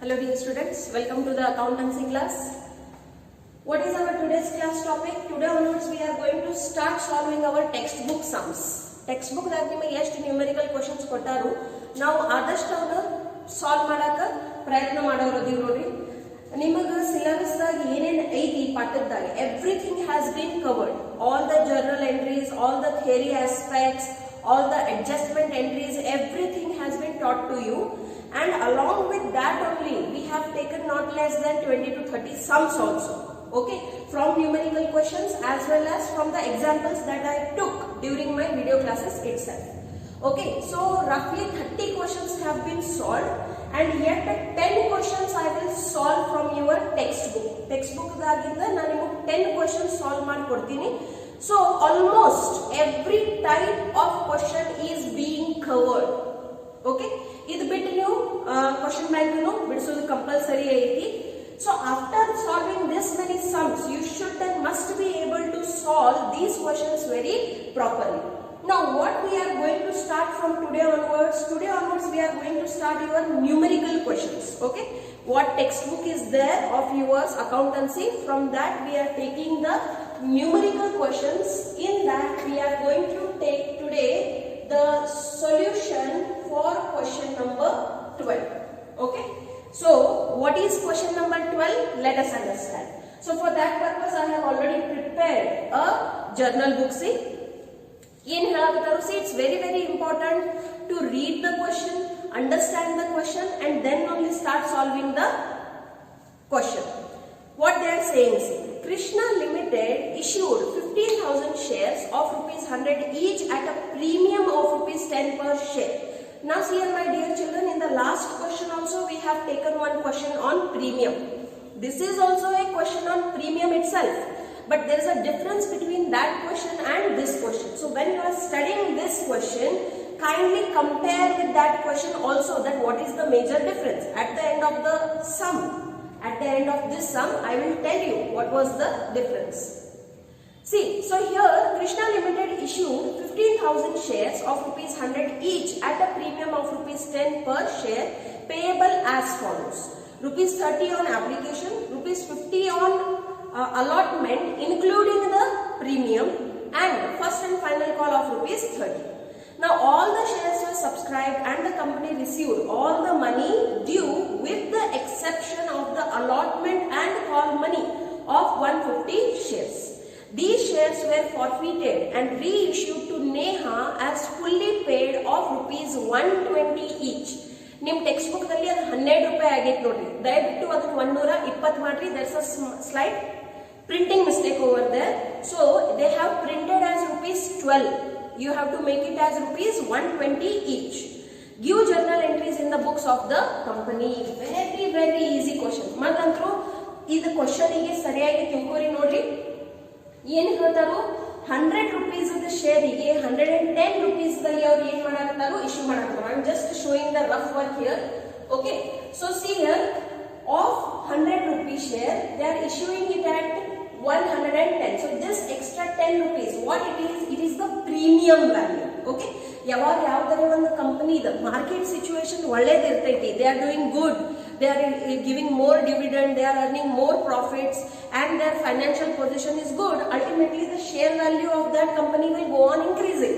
Hello dear students, welcome to the accountancy class. What is our today's class topic? Today onwards we are going to start solving our textbook sums. Textbook ದಾಗ ನಿಮಗೆ ಎಷ್ಟು numerical questions ಕೊಟ್ಟಾರು ನಾವು ಆದಷ್ಟು ಅವನ್ನ solve ಮಾಡಕ ಪ್ರಯತ್ನ ಮಾಡೋರದೀವಿ ನೋಡ್ರಿ. ನಿಮಗೆ ಸಿಲೆಬಸ್ ದಾಗ ಏನೇನ್ ಐತಿ ಪಾಠದಾಗ everything has been covered. All the journal entries, all the theory aspects, all the adjustment entries, everything has been taught to you, and along with that only we have taken not less than 20 to 30 sums also, okay, from numerical questions as well as from the examples that I took during my video classes itself. Okay, so roughly 30 questions have been solved, and yet 10 questions I will solve from your textbook daginda nanu niಮಗೆ 10 questions solve ಮಾಡಿಕೊಡ್ತೀನಿ. So almost every type of question is being covered. Okay, ಇದು ಬಿಟ್ಟು ನೀವು question bank ಬಿಡಿಸೋದು compulsory ಐತಿ. So after solving this many sums, you should and must be able to solve these questions very properly. Now what we are going to start from today onwards we are going to start your numerical questions. Okay, what textbook is there of yours accountancy, from that we are taking the numerical questions. In that we are going to take today the solution for question number 12. Okay, so what is question number 12? Let us understand. So for that purpose I have already prepared a journal book. See, it's very important to read the question, understand the question, and then only start solving the question. What they are saying is, Krishna Limited issued 15,000 shares of rupees 100 each at a premium of rupees 10 per share. Now see here my dear children, in the last question also we have taken one question on premium. This is also a question on premium itself, but there is a difference between that question and this question. So when you are studying this question, kindly compare with that question also, that what is the major difference. At the end of the sum, at the end of this sum, I will tell you what was the difference. See, so here Krishna Limited issued 15,000 shares of rupees 100 each at a premium of rupees 10 per share, payable as follows: rupees 30 on application, rupees 50 on allotment including the premium, and first and final call of rupees 30. Now all the shares were subscribed and the company received all the money due with the exception of the allotment and call money of 150 shares. These shares were forfeited and reissued to Neha as fully paid of rupees 120 each. ನಿಮ್ಮ text book ದಲ್ಲಿ ಅದು 12 ರೂಪಾಯಿ ಆಗೈತೆ ನೋಡ್ರಿ, ದಯವಿಟ್ಟು ಅದನ್ನ 120 ಮಾಡ್ರಿ. there is a slight printing mistake over there, so they have printed as rupees 12. You have to make it as rupees 120 each. Give journal entries in the books of the company. Very easy question. ಮತ್ತಂತರೂ ಇದು question ಗೆ ಸರಿಯಾಗಿ ತಿಳ್ಕೊರಿ ನೋಡ್ರಿ. ಏನು ಹೇಳ್ತಾರೋ 100 rupees of the share ಗೆ 110 rupees ದಲ್ಲಿ ಅವರು ಏನು ಮಾಡಾಕತ್ತಾರೋ issue ಮಾಡಾಕತ್ತಾರೋ. I am just showing the rough work here. Okay, so see here, of 100 rupee share they are issuing it at 110. So this extra 10 rupees, what it is? It is the premium value. Okay, ಯಾವಾಗ ಯಾವ್ದಾರ ಒಂದು ಕಂಪನಿದ market situation ಒಳ್ಳೇದಿರ್ತೈತಿ, they are doing good, they are giving more dividend, they are earning more profits, and their financial position is good, ultimately the share value of that company will go on increasing.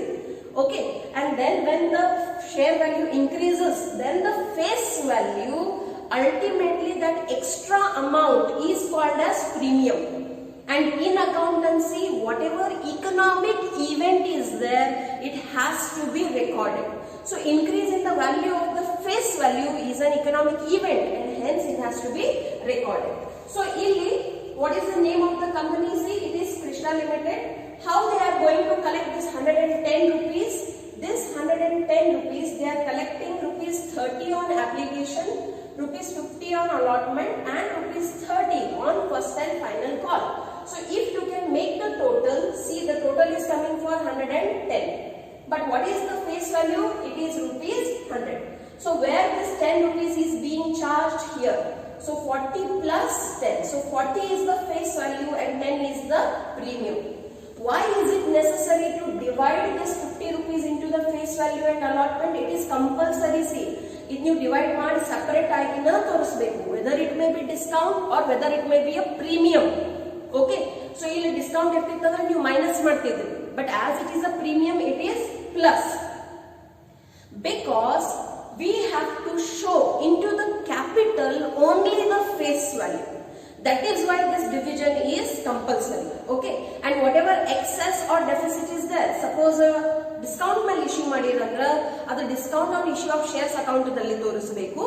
Okay, and then when the share value increases, then the face value, ultimately that extra amount is called as premium. And in accountancy, whatever economic event is there, it has to be recorded. So increase in the value of the face value is an economic event, and hence it has to be recorded. So illi, what is the name of the company? See, it is Krishna Limited. How they are going to collect this 110 rupees? This 110 rupees they are collecting rupees 30 on application, rupees 50 on allotment, and rupees 30 on first and final call. So if you can make the total, see the total is coming for 110. But what is the face value? It is rupees 100. So where this 10 rupees is being charged here? So 40 plus 10. So 40 is the face value and 10 is the premium. Why is it necessary to divide this 50 rupees into the face value and allotment? It is compulsory. See, ಇದು ನೀವು divide ಮಾಡಿ separate ಆಗಿನ ತೋರಿಸಬೇಕು, whether it may be discount or whether it may be a premium. Okay, so ಇಲ್ಲಿ discount ಇರ್ತಿತ್ತಂದ್ರೆ ನೀವು minus ಮಾಡ್ತಿದ್ರಿ, but as it is a premium it is plus, because we have to show into the capital only the face value. That is why this division is compulsory. Okay, and whatever excess or deficit is there, suppose discount ಮೇಲೆ issue ಮಾಡಿರಂದ್ರ ಅದು discount on issue of shares account ದಲ್ಲಿ ತೋರಿಸಬೇಕು.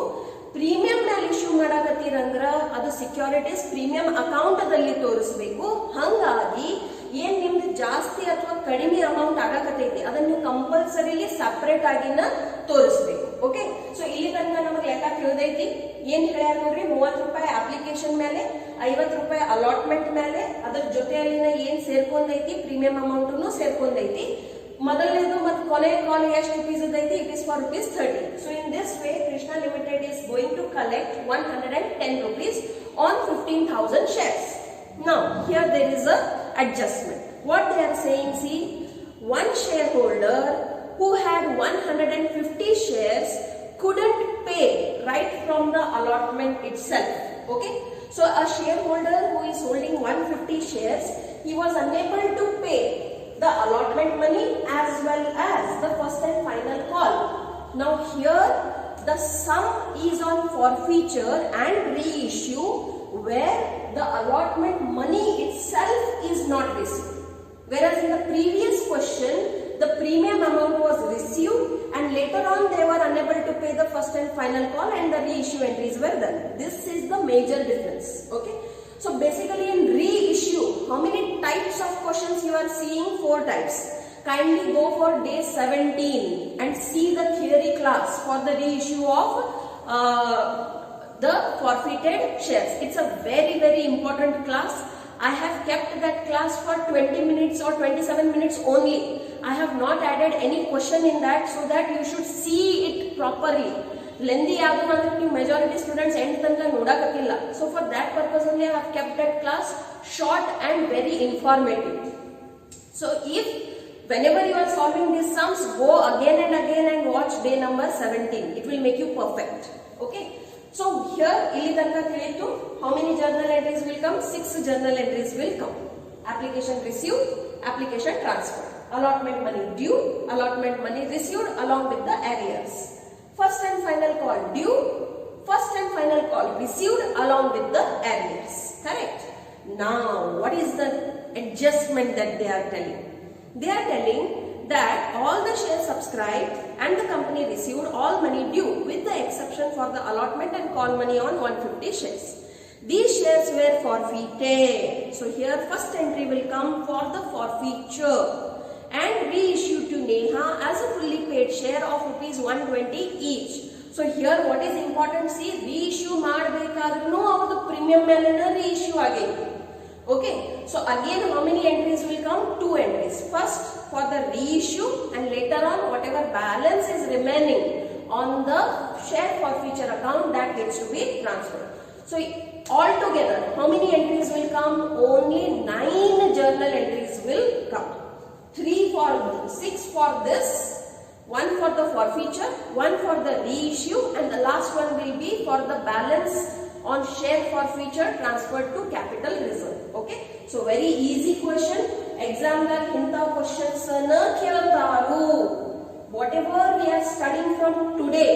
Premium ಮೇಲೆ issue ಮಾಡಕತ್ತೀರಂದ್ರ ಅದು securities premium account ದಲ್ಲಿ ತೋರಿಸಬೇಕು. ಹಾಗಾಗಿ ಏನ್ ನಿಮ್ದು ಜಾಸ್ತಿ ಅಥವಾ ಕಡಿಮೆ ಅಮೌಂಟ್ ಆಗಕತ್ತೈತಿ ಅದನ್ನ ನೀವು ಕಂಪಲ್ಸರಿಲಿ ಸಪರೇಟ್ ಆಗಿನ ತೋರಿಸಬೇಕು. ಓಕೆ, ಸೊ ಇಲ್ಲಿ ತನಕ ನಮಗೆ ಲೆಕ್ಕ ತಿಳಿದೈತಿ. ಏನ್ ಹೇಳ್ಯಾರ ನೋಡ್ರಿ, 30 ರೂಪಾಯಿ ಅಪ್ಲಿಕೇಶನ್ ಮೇಲೆ, 50 ರೂಪಾಯಿ ಅಲಾಟ್ಮೆಂಟ್ ಮೇಲೆ, ಅದ್ರ ಜೊತೆಯಲ್ಲಿನ ಏನ್ ಸೇರ್ಕೊಂಡೈತಿ ಪ್ರೀಮಿಯಂ ಅಮೌಂಟ್ ಸೇರ್ಕೊಂಡೈತಿ. ಮೊದಲನೇದು ಮತ್ತು ಕೊನೆ ಕಾಲ್ ಎಷ್ಟು ರುಪೀಸ್ ಐತಿ, it is for ₹30. So in this way Krishna limited is going to collect 110 rupees on 15,000 shares. Now here there is a adjustment. What they are saying, see, one shareholder who had 150 shares couldn't pay right from the allotment itself. Okay, so a shareholder who is holding 150 shares, he was unable to pay the allotment money as well as the first and final call. Now here the sum is on forfeiture and reissue, where the allotment money itself is not received, whereas in the previous question the premium amount was received and later on they were unable to pay the first and final call and the reissue entries were done. This is the major difference. Okay, so basically in reissue, how many types of questions you are seeing? 4 types. Kindly go for day 17 and see the theory class for the reissue of the forfeited shares. It's a very important class. I have kept that class for 20 minutes or 27 minutes only. I have not added any question in that, so that you should see it properly. Lengthy agudandre ನೀವು majority students end ತನಕ ನೋಡಕತ್ತಿಲ್ಲ. So for that purpose only I have kept that class short and very informative. So if whenever you are solving these sums, go again and again and watch day number 17. It will make you perfect. Okay, so here ಇಲ್ಲಿ ತನಕ ತಿಳಿಯಿತು. How many journal entries will come? 6 journal entries will come. Application received, application transferred, allotment money due, allotment money received along with the arrears, first and final call due, first and final call received along with the arrears. Correct? Now what is the adjustment that they are telling? They are telling that all the shares subscribed and the company received all money due with the exception for the allotment and call money on 150 shares. These shares were forfeited. So here first entry will come for the forfeiture and reissued to Neha as a fully paid share of ₹120 each. So here what is important, see, reissue ಮಾಡಬೇಕಾದ್ರೂ ಅವರದು premium ಮೇಲೆನ reissue ಆಗೈತಿ. Okay, so again how many entries will come? 2 entries. First for the reissue and later on whatever balance is remaining on the share forfeiture account, that needs to be transferred. So altogether how many entries will come? Only 9 journal entries will come. 6 for this, 1 for the forfeiture, 1 for the reissue, and the last one will be for the balance on share forfeiture transferred to capital reserve. Okay, so very easy question. Exam ದಾಗ ಇಂತ questions na ಕೇಳ್ತಾರು. Whatever we are studying from today,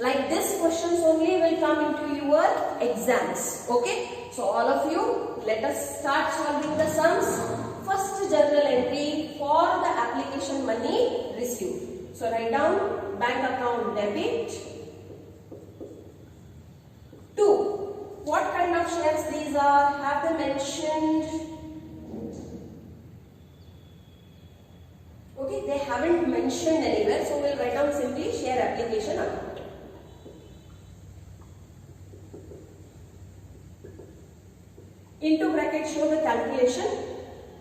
like this questions only will come into your exams. Okay, so all of you, let us start solving the sums. First journal entry for the application money received. So write down bank account debit. 2. What kind of shares these are? Have they mentioned? Okay, they haven't mentioned anywhere, so we'll write down simply share application account. Into bracket show the calculation.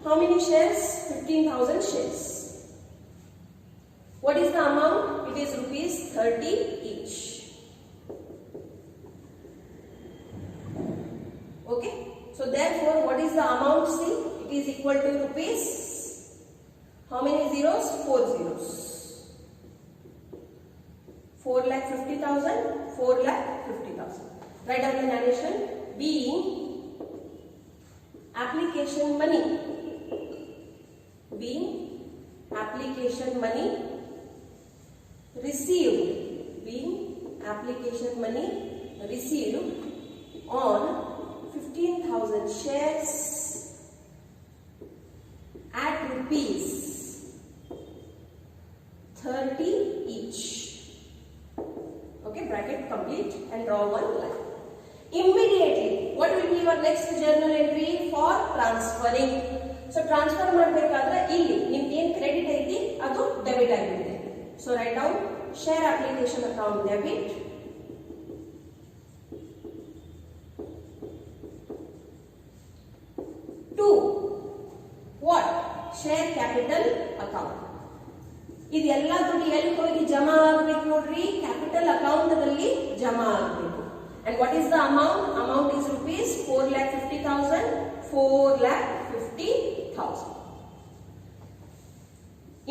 How many shares? 15,000 shares. What is the amount? It is ₹30 each. Okay, so therefore what is the amount? See, it is equal to rupees, how many zeros? 4 zeros. 4,50,000, 4,50,000. Write down the narration. Being application money, being application money received, being application money received on 15,000 shares at rupees 30 each. Okay, bracket complete and draw one line. Immediately, what will be your next journal entry for transferring? So transfer ಮಾಡಬೇಕಾದ್ರೆ ಇಲ್ಲಿ ನಿಮಗೆ ಏನು credit ಐತಿ ಅದು debit ಆಗಿರುತ್ತೆ. So write down share application account debit to what? Share capital account. ಇದೆಲ್ಲ ದುಡ್ಡು ಎಲ್ಲಿ ಹೋಗಿ ಜಮಾ ಆಗಬೇಕು ನೋಡ್ರಿ, ಕ್ಯಾಪಿಟಲ್ ಅಕೌಂಟ್ ನಲ್ಲಿ ಜಮಾ ಆಗಬೇಕು. And what is the amount? Amount is rupees 4,50,000, 4,50,000.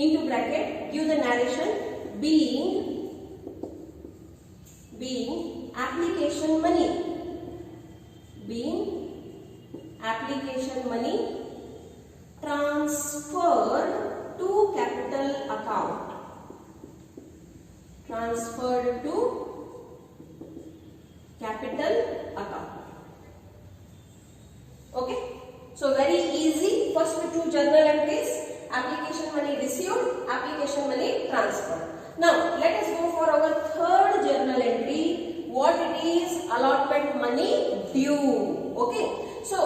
Into bracket, give the narration. Being application money, being application money transferred to capital account, transferred to capital account. Okay, so very easy. First two journal entries: application money received, application money transferred. Now let us go for our third journal entry. What it is? Allotment money due. Okay, so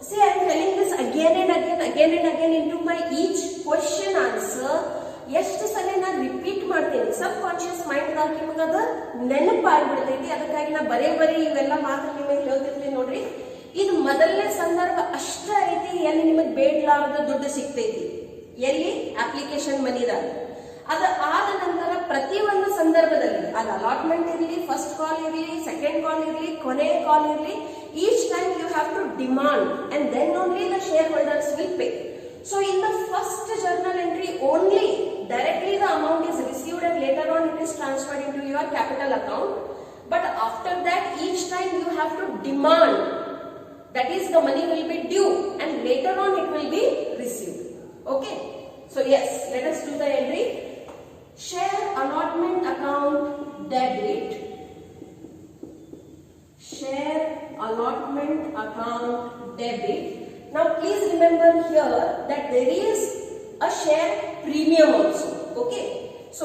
see, I am telling this again and again into my each question answer. ಎಷ್ಟು ಸಲ ನಾನು repeat ಮಾಡ್ತೀನಿ, ಸಬ್ conscious mind ದಾಗ ನಿಮಗದ ನೆನಪಾಗ್ಬಿಡ್ತೈತಿ. ಅದಕ್ಕಾಗಿ ನಾ ಬರೇ ಇವೆಲ್ಲ ಮಾತ್ರ ನಿಮಗೆ ಹೇಳ್ತಿರ್ತೀನಿ ನೋಡ್ರಿ. ಇದು ಮೊದಲನೇ ಸಂದರ್ಭ ಅಷ್ಟ ಐತಿ ಎಲ್ಲಿ ನಿಮಗೆ ಬೇಡಲಾರದ ದುಡ್ಡು ಸಿಗ್ತೈತಿ, ಎಲ್ಲಿ ಅಪ್ಲಿಕೇಶನ್ ಮನಿದಾಗ. ಅದು ಆದ ನಂತರ ಪ್ರತಿ ಒಂದು ಸಂದರ್ಭದಲ್ಲಿ ಅದು ಅಲಾಟ್ಮೆಂಟ್ ಇರಲಿ, ಫಸ್ಟ್ ಕಾಲ್ ಇರಲಿ, ಸೆಕೆಂಡ್ ಕಾಲ್ ಇರಲಿ, ಕೊನೆ ಕಾಲ್ ಇರಲಿ, each time you have to demand and then only the shareholders will pay. So in the first journal entry only directly the amount is received and later on it is transferred into your capital account. But after that each time you have to demand, that is the money will be due and later on it will be received. Okay, so yes, let us do the entry. Share allotment account debit, share allotment account debit. Now please remember here that there is a share premium also. Okay, so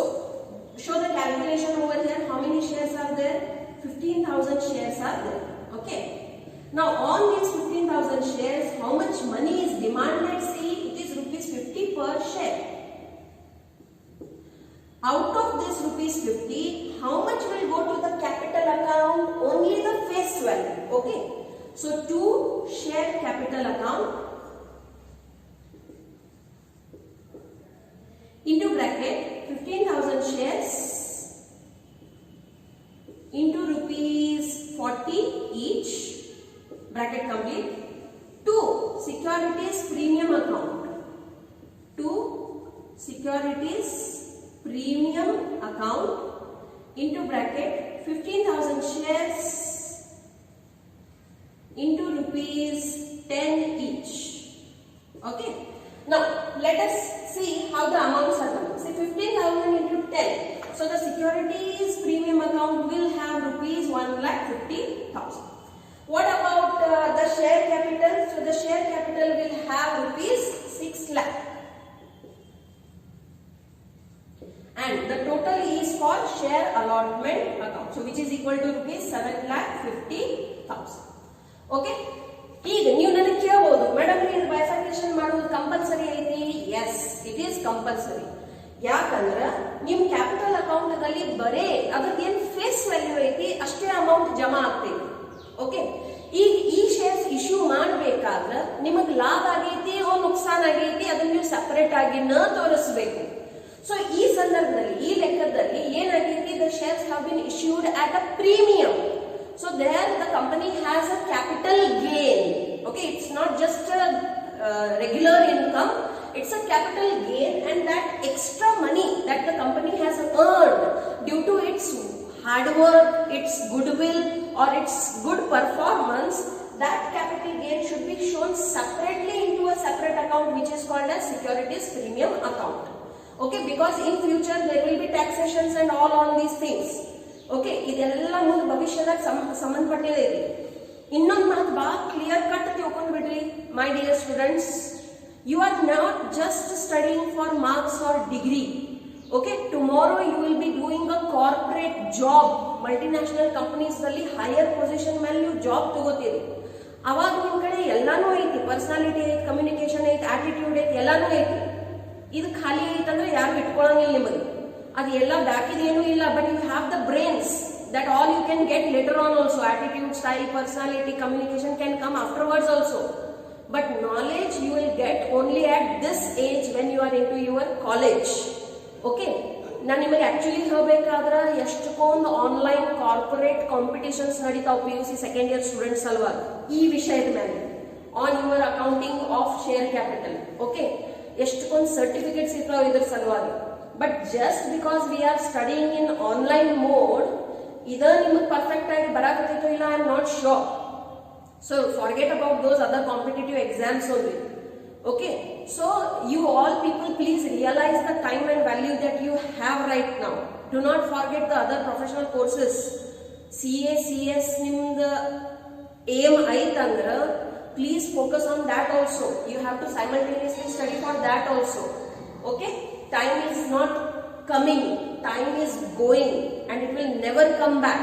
show the calculation over here. How many shares are there? 15,000 shares are there. Okay, now on these 15,000 shares, how much money is demanded? See, it is rupees 50 per share. Out of this rupees 50, how much will go to the capital account? Only the face value. Okay, so to share capital account into bracket 15,000 shares into rupees 40 each, bracket complete, to securities premium account, to securities premium account into bracket 15,000 shares into rupees 10 each. Okay, now let us see how the amounts are coming. See, 15,000 into 10, so the securities premium account will have rupees 1,50,000. What about the share capital? So the share capital will have rupees 6 lakh. And the total is for share allotment account, so which is equal to rupees 7,50,000. Okay, ಈಗ ನೀವು ನನಗೆ ಕೇಳಬಹುದು, madam ಇದು bifurcation ಮಾಡೋದು compulsory ಐತಿ? Yes, it is compulsory. ಯಾಕಂದ್ರೆ ನಿಮ್ capital account ನಲ್ಲಿ ಬರೇ ಅದ್ರದ್ದು ಏನ್ ಫೇಸ್ ವ್ಯಾಲ್ಯೂ ಐತಿ ಅಷ್ಟೇ ಅಮೌಂಟ್ ಜಮಾ ಆಗ್ತೈತಿ. ಓಕೆ, ಈಗ ಈ ಶೇರ್ಸ್ ಇಶ್ಯೂ ಮಾಡಬೇಕಾದ್ರೆ ನಿಮಗೆ ಲಾಭ ಆಗೈತಿ ಓ ನುಕ್ಸಾನ್ ಆಗೈತಿ ಅದನ್ನ ನೀವು ಸಪರೇಟ್ ಆಗಿ ತೋರಿಸಬೇಕು. ಸೊ ಈ ಸಂದರ್ಭದಲ್ಲಿ ಈ ಲೆಕ್ಕದಲ್ಲಿ ಏನಾಗೈತಿ, the shares have been issued at a premium. So there the company has a capital gain. Okay, it's not just a regular income, it's a capital gain, and that extra money that the company has earned due to its hard work, its goodwill or its good performance, that capital gain should be shown separately into a separate account which is called as securities premium account. Okay, because in future there will be taxations and all on these things. Okay, ಇದೆಲ್ಲ ಮುಂದೆ ಭವಿಷ್ಯದಾಗ ಸಂಬಂಧಪಟ್ಟಿದೆ ಇದೆ. ಇನ್ನೊಂದು ಮಾತು ಬಾ clear cut ತಿಳ್ಕೊಂಡು ಬಿಡ್ರಿ my dear students. You are not just studying for marks or degree. Okay, tomorrow you will be doing a corporate job. Multinational companies ನಲ್ಲಿ higher position ಮೇಲೆ ನೀವು ಜಾಬ್ ತಗೋತೀರಿ. ಅವಾಗ ನಿಮ್ಮ ಕಡೆ ಎಲ್ಲಾನು ಐತಿ, ಪರ್ಸನಾಲಿಟಿ ಐತಿ, ಕಮ್ಯುನಿಕೇಶನ್ ಐತಿ, ಆಟಿಟ್ಯೂಡ್ ಐತಿ, ಎಲ್ಲಾನು ಐತಿ. ಇದು ಖಾಲಿ ಐತಂದ್ರೆ ಯಾರು ಇಟ್ಕೊಳ್ಳಂಗಿಲ್ಲ ನಿಮಗೆ. ಅದು ಎಲ್ಲ ಬಾಕಿದೇನು ಇಲ್ಲ, but you have the brains that all you can get later on also. Attitude, style, personality, communication can come afterwards also. But knowledge you will get only at this age when you are into your college. Okay, ನಾನು ನಿಮಗೆ actually ಹೇಳಬೇಕಾದ್ರೆ ಎಷ್ಟೊಂದು online corporate competitions ನಡೀತಾವ PUC second year students ಸಲುವಾಗಿ ಈ ವಿಷಯದ ಮೇಲೆ on your accounting of share capital. Okay, ಎಷ್ಟೊಂದು ಸರ್ಟಿಫಿಕೇಟ್ಸ್ ಇರ್ತಾವ ಇದ್ರ ಸಲುವಾಗಿ. But just because we are studying in online mode ಇದ ನಿಮಗೆ ಪರ್ಫೆಕ್ಟ್ ಆಗಿ ಬರಾಕತ್ತೈತೋ ಇಲ್ಲ, I am not sure. So forget about those other competitive exams only. Okay, so you all people please realize the time and value that you have right now. Do not forget the other professional courses. CA, CS nimda aim aitandra, please focus on that also. You have to simultaneously study for that also. Okay, time is not coming, time is going and it will never come back.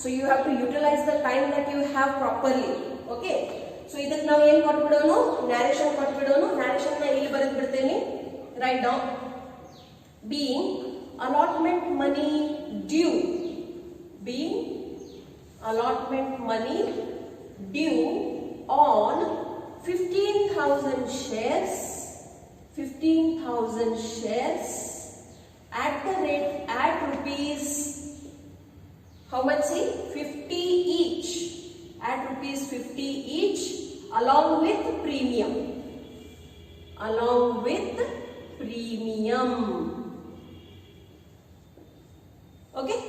So you have to utilize the time that you have properly. Okay, so ಇದಕ್ಕೆ ನಾವು ಏನು ಕೊಟ್ಬಿಡೋಣ, narration ಕೊಟ್ಬಿಡೋಣ. Narration ನ ಇಲ್ಲಿ ಬರೆದು ಬಿಡ್ತೇನೆ. Write down being allotment money due, being allotment money due on 15,000 shares, 15,000 shares at the rate at rupees, how much? See, 50 each, at rupees 50 each, along with premium, along with premium. Okay,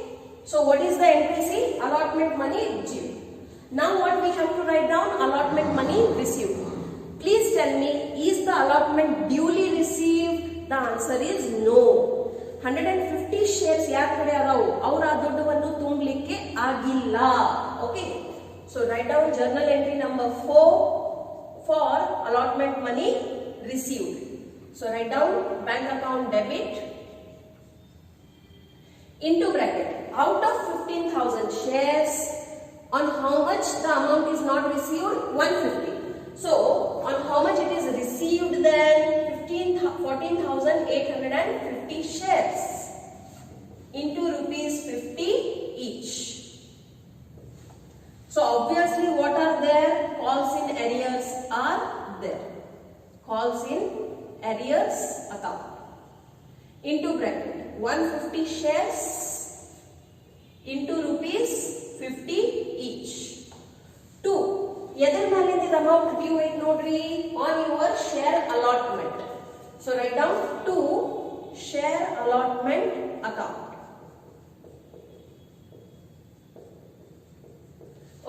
so what is the entry? See, allotment money due. Now what we have to write down? Allotment money received. Please tell me, is the allotment duly received? The answer is no. 150 shares ಯಾರ ಕಡೆ ಅದಾವು, ಅವ್ರ ಆ ದುಡ್ಡನ್ನು ತುಂಬಲಿಕ್ಕೆ ಆಗಿಲ್ಲ. Okay, so write down journal entry number 4 for allotment money received. So write down bank account debit into bracket, out of 15,000 shares, on how much the amount is not received? 150. So on how much it is received then? 14,850 shares into rupees 50 each. So obviously what are there? Calls in arrears are there. Calls in arrears account. Into bracket, 150 shares into rupees 50 each. 2. Yether malin the amount due it notary on your share allotment. So write down 2 share allotment account.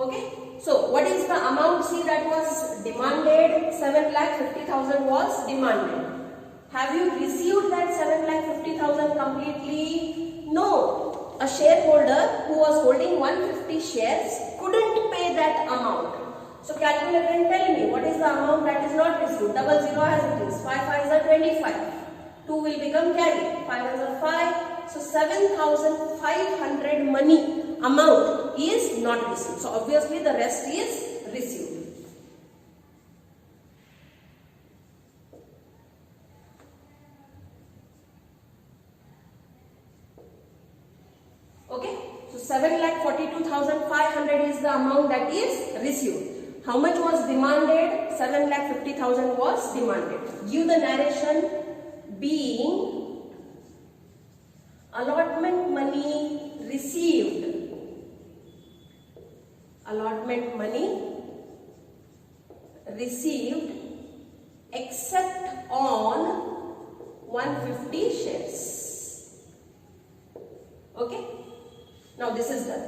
Okay, so what is the amount? See, that was demanded. 7,50,000 was demanded. Have you received that 7,50,000 completely? No. A shareholder who was holding 150 shares couldn't pay that amount. So calculator can tell me what is the amount that is not received. 00 as it is. 5 5s are 25. 2 will become carry. 5 as are 5. So 7,500 money amount is not received. So obviously the rest is received. Okay, so 7,42,500 is the amount that is received. How much was demanded? 7,50,000 was demanded. Give the narration. Being allotment money received, allotment money received except on 150 shares. Okay, Now this is done.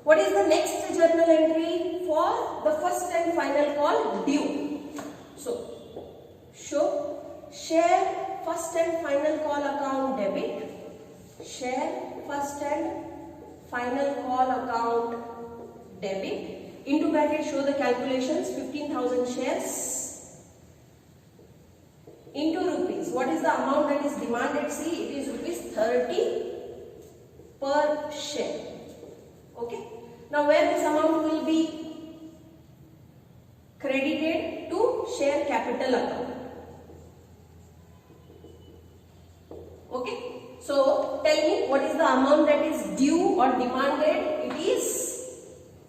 What is the next journal entry for the first and final call? Due. So show share first and final call account debit. Share first and final call account debit. Into bracket show the calculations. 15,000 shares. Into rupees. What is the amount that is demanded? See, it is rupees 30 per share. Okay. Now where this amount will be credited? To share capital account. Okay. So tell me what is the amount that is due or demanded? It is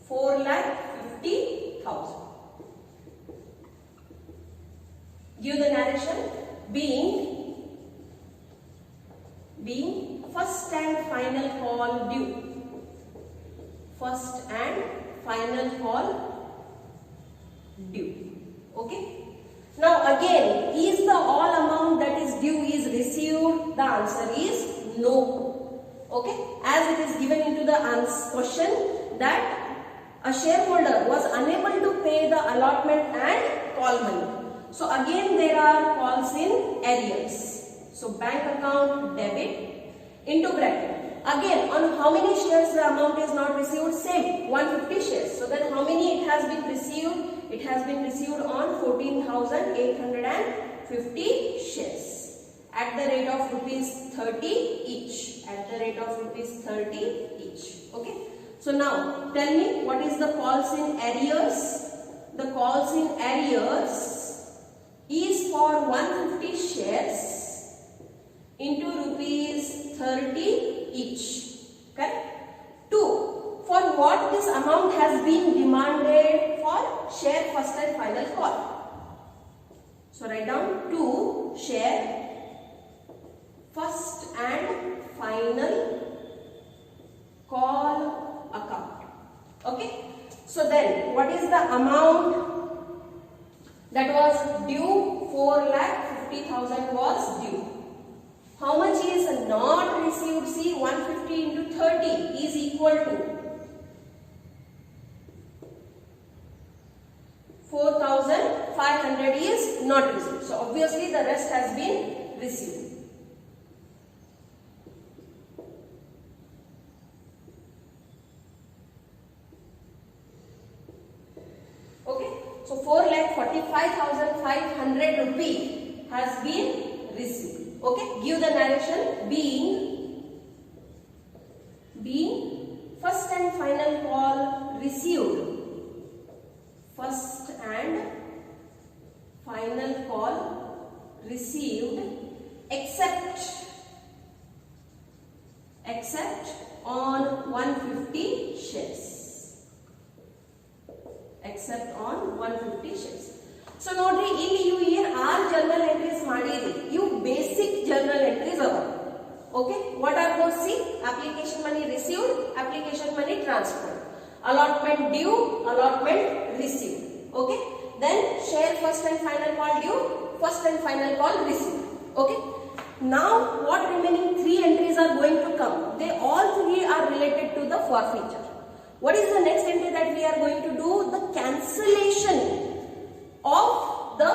4,50,000. Give the narration. Being first and final call due. First and final call due. Okay. Now again, is the all amount that is due is received? The answer is no. Okay. As it is given into the question that a shareholder was unable to pay the allotment and call money. So again there are calls in arrears. So bank account debit into bracket. Again, on how many shares the amount is not received? Same, 150 shares. So then how many it has been received? It has been received on 14,850 shares at the rate of rupees 30 each. At the rate of rupees 30 each. Okay. So now tell me what is the calls in arrears? The calls in arrears is for 150 shares into rupees 30 each. Correct? 2. For what this amount has been demanded? For share first and final call. So write down 2 share first and final call account. Okay. So then what is the amount that was due? 4,50,000 was due. How much is not received? See, 150 into 30 is equal to 4,500 is not received. So obviously the rest has been received. Okay. So 4,45,500 rupee has been received. Okay, give the narration. Being first and final call received. First and final call received except on 150 shares. Except on 150 shares. So nodri ಇಲ್ಲಿ you ಏನು 6 journal entries ಮಾಡಿರಿ. You basic journal entries are. Okay, what are those? See, application money received, application money transferred, allotment due, allotment received. Okay, then share first and final call due, first and final call received. Okay, now what remaining 3 entries are going to come? They all 3 are related to the forfeiture. What is the next entry that we are going to do? The cancellation of the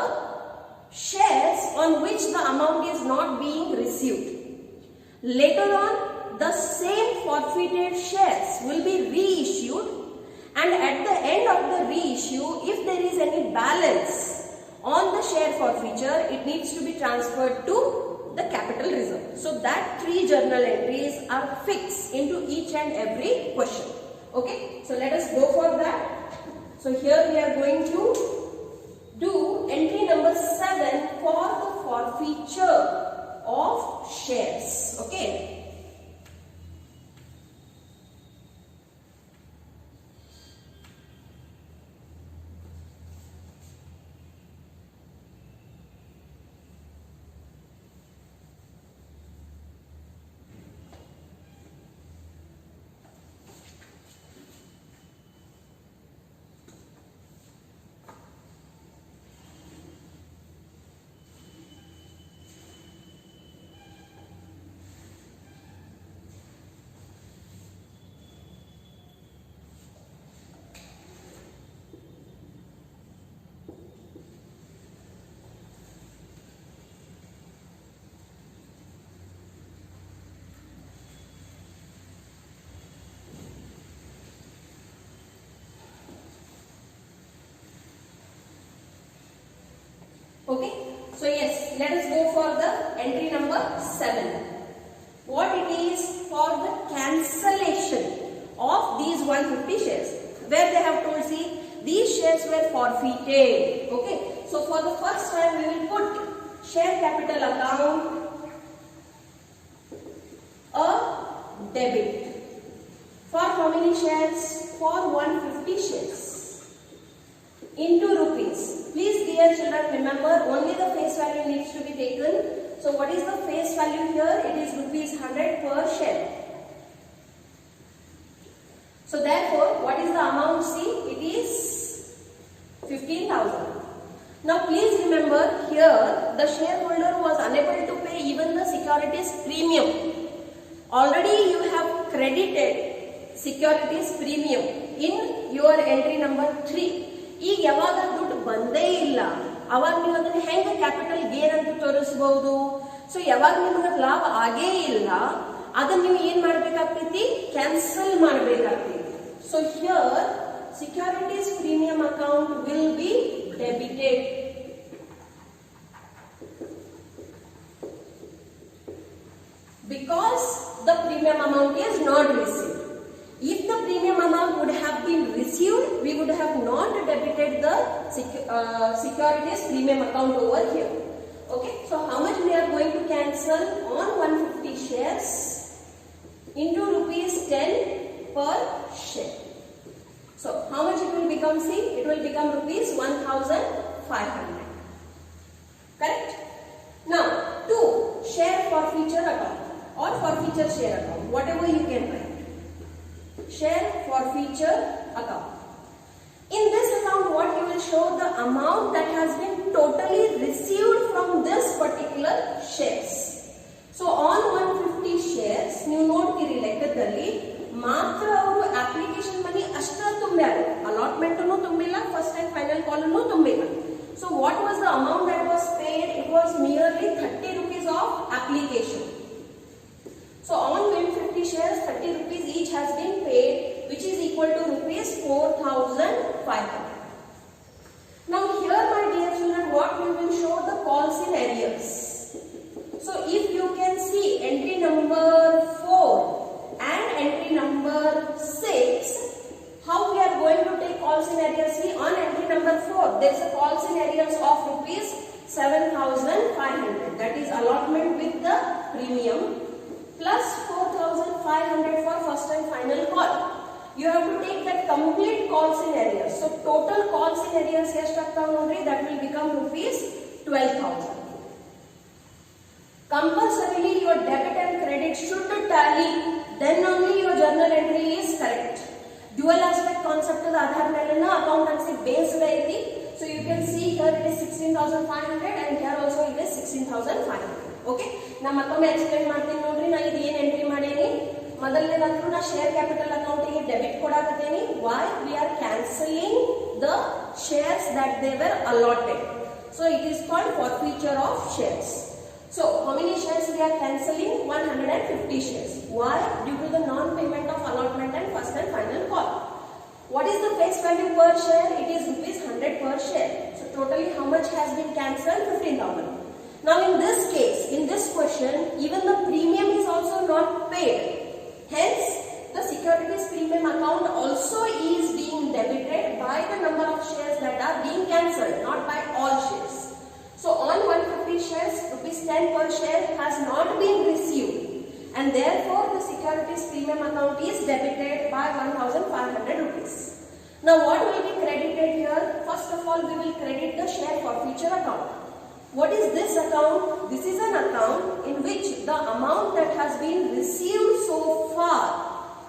shares on which the amount is not being received. Later on, the same forfeited shares will be reissued, and at the end of the reissue, if there is any balance on the share forfeiture, it needs to be transferred to the capital reserve. So that 3 journal entries are fixed into each and every question. Okay, so let us go for that. So here we are going to do entry number 7 for the forfeiture of shares. Okay. Okay. So yes, let us go for the entry number 7. What it is for the cancellation of these 150 shares. Where they have told, see, these shares were forfeited. Okay. So for the first time we will put share capital account a debit. For how many shares? For 150 shares. Into rupees. Please dear children, remember only the face value needs to be taken. So what is the face value here? It is rupees 100 per share. So therefore, what is the amount? See, it is 15,000. Now please remember here the shareholder was unable to pay even the securities premium. Already you have credited securities premium in your entry number 3. ಈಗ ಯಾವಾಗ ದುಡ್ಡು ಬಂದೇ ಇಲ್ಲ ಅವಾಗ ನೀವು ಅದನ್ನ ಹೆಂಗೆ capital gain ಅಂತ ತೋರಿಸಬಹುದು. ಸೊ ಯಾವಾಗ ನಿಮಗೆ ಲಾಭ ಆಗೇ ಇಲ್ಲ ಅದನ್ನ ನೀವು ಏನ್ ಮಾಡಬೇಕಾಗ್ತೈತಿ? ಕ್ಯಾನ್ಸಲ್ ಮಾಡಬೇಕಾಗ್ತೈತಿ. So here securities premium account will be debited. Because the premium amount is not received. If the premium amount would have been received, we would have not debited the securities premium account over here. Okay, so how much we are going to cancel on 150 shares? Into rupees 10 per share. So how much it will become? See, it will become rupees 1,500. Correct? Now, 2 share forfeiture account or forfeiture share account, whatever you can write. Share forfeiture account. In this account, what you will show the amount that has been totally received from this particular shares. So on 150 shares, ನೀವು ನೋಡ್ತೀರಿ ಲೆಕ್ಕದಲ್ಲಿ ಮಾತ್ರ ಅವರು application money ಅಷ್ಟ ತುಂಬ್ಯಾರ, allotment ಅನ್ನು ತುಂಬಿಲ್ಲ, first and final call ಅನ್ನು ತುಂಬಿಲ್ಲ. So what was the amount that was paid? It was merely 30 rupees of application. So on 150 shares, 30 rupees each has been paid, which is equal to rupees 4,500. Now here, my dear children, what we will show the calls in arrears. So if you can see entry number 4 and entry number 6, how we are going to take calls in arrears? See, on entry number 4, there is a calls in arrears of rupees 7,500. That is allotment with the premium, plus 4,500 for first and final call. You have to take that complete calls in arrears. So total calls in arrears that will become rupees 12,000. Compulsorily your debit and credit should tally, then only your journal entry is correct. Dual aspect concept is Aadhaar melena accountancy based aiti. So you can see here it is 16,500 and here also it is 16,500. Okay, na mattome explain ಮಾಡ್ತೀನಿ ನೋಡ್ರಿ. ನಾ ಇದು ಏನು entry ಮಾಡೇನಿ, ಮೊದಲನೇದಂತೂ ನಾ share capital ಅಕೌಂಟಿಗೆ debit ಕೊಡಾಕತ್ತೇನಿ. why we are cancelling the shares that they were allotted. So it is called forfeiture of shares. So how many shares we are cancelling? 150 shares. Why? Due to the non-payment of allotment and first and final call. What is the face value per share? It is rupees 100 per share. So totally how much has been cancelled? 15,000. Now in this case, in this question, even the premium is also not paid. Hence, the securities premium account also is being debited by the number of shares that are being cancelled, not by all shares. So on 150 shares, rupees 10 per share has not been received, and therefore the securities premium account is debited by 1,500 rupees. Now what will be credited here? First of all, we will credit the share forfeiture account. What is this account? This is an account in which the amount that has been received so far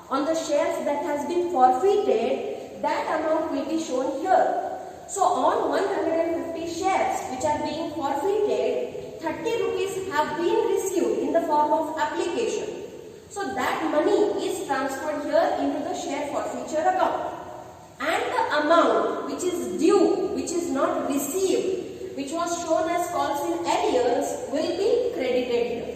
on the shares that has been forfeited, that amount will be shown here. So on 150 shares which are being forfeited, 30 rupees have been received in the form of application. So that money is transferred here into the share forfeiture account. And the amount which is due, which is not received, which was shown as calls in arrears, will be credited here.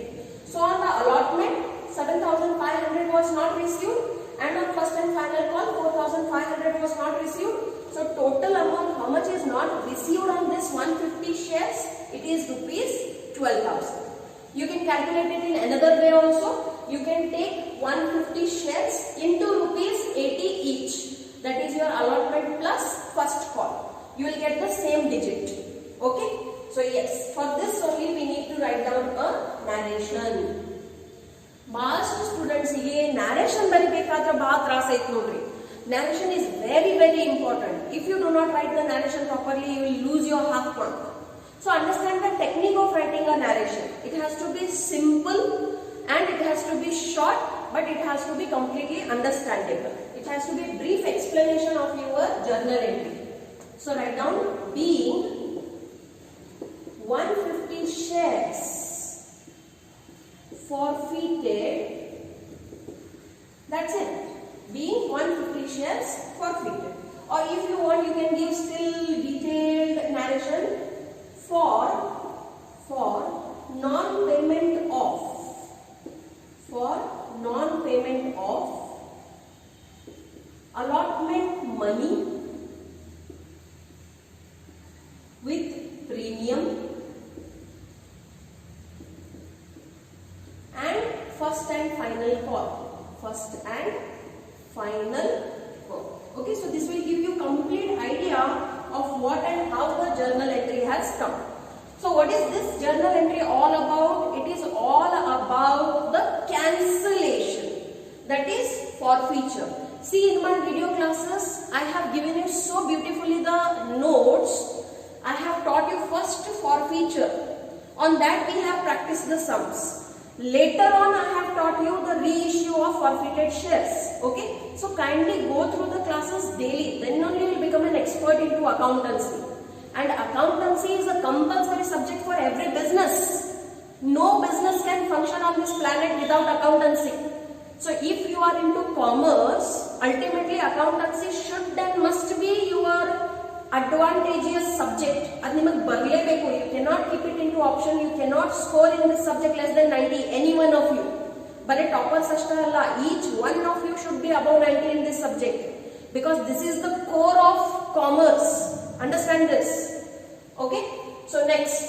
So on the allotment, 7,500 was not received, and on first and final call 4,500 was not received. So total amount, how much is not received on this 150 shares? It is rupees 12,000. You can calculate it in another way also. You can take 150 shares into rupees 80 each. That is your allotment plus first call. You will get the same digit. Okay. So yes, for this only we need to write down a narration. Most students ಗೆ narration ಬರಿಬೇಕಾದ್ರೆ ಬಹಳ ತ್ರಾಸ ಐತೆ ನೋಡ್ರಿ. Narration is very important. If you do not write the narration properly, you will lose your half mark. So understand the technique of writing a narration. It has to be simple and it has to be short, but it has to be completely understandable. It has to be a brief explanation of your journal entry. So write down, being 150 shares forfeited. That's it. Being 150 shares forfeited. Or if you want, you can give still detailed narration for non-payment of allotment money with premium and first and final call. Okay, so this will give you complete idea of what and how the journal entry has come. So what is this journal entry all about? It is all about the cancellation, that is forfeiture. See, in my video classes I have given you so beautifully the notes. I have taught you first forfeiture. On that we have practiced the sums. Later on I have taught you the reissue of forfeited shares. Okay, so kindly go through the classes daily, then only you will become an expert into accountancy. And accountancy is a compulsory subject for every business. No business can function on this planet without accountancy. So if you are into commerce, ultimately accountancy should and must be your advantageous subject. You cannot keep it into option. You cannot score in this subject less than 90, any one of you. But a topper sashtalla, each one of you should be above 90 in this subject, because this is the core of commerce. Understand this? Okay. So next,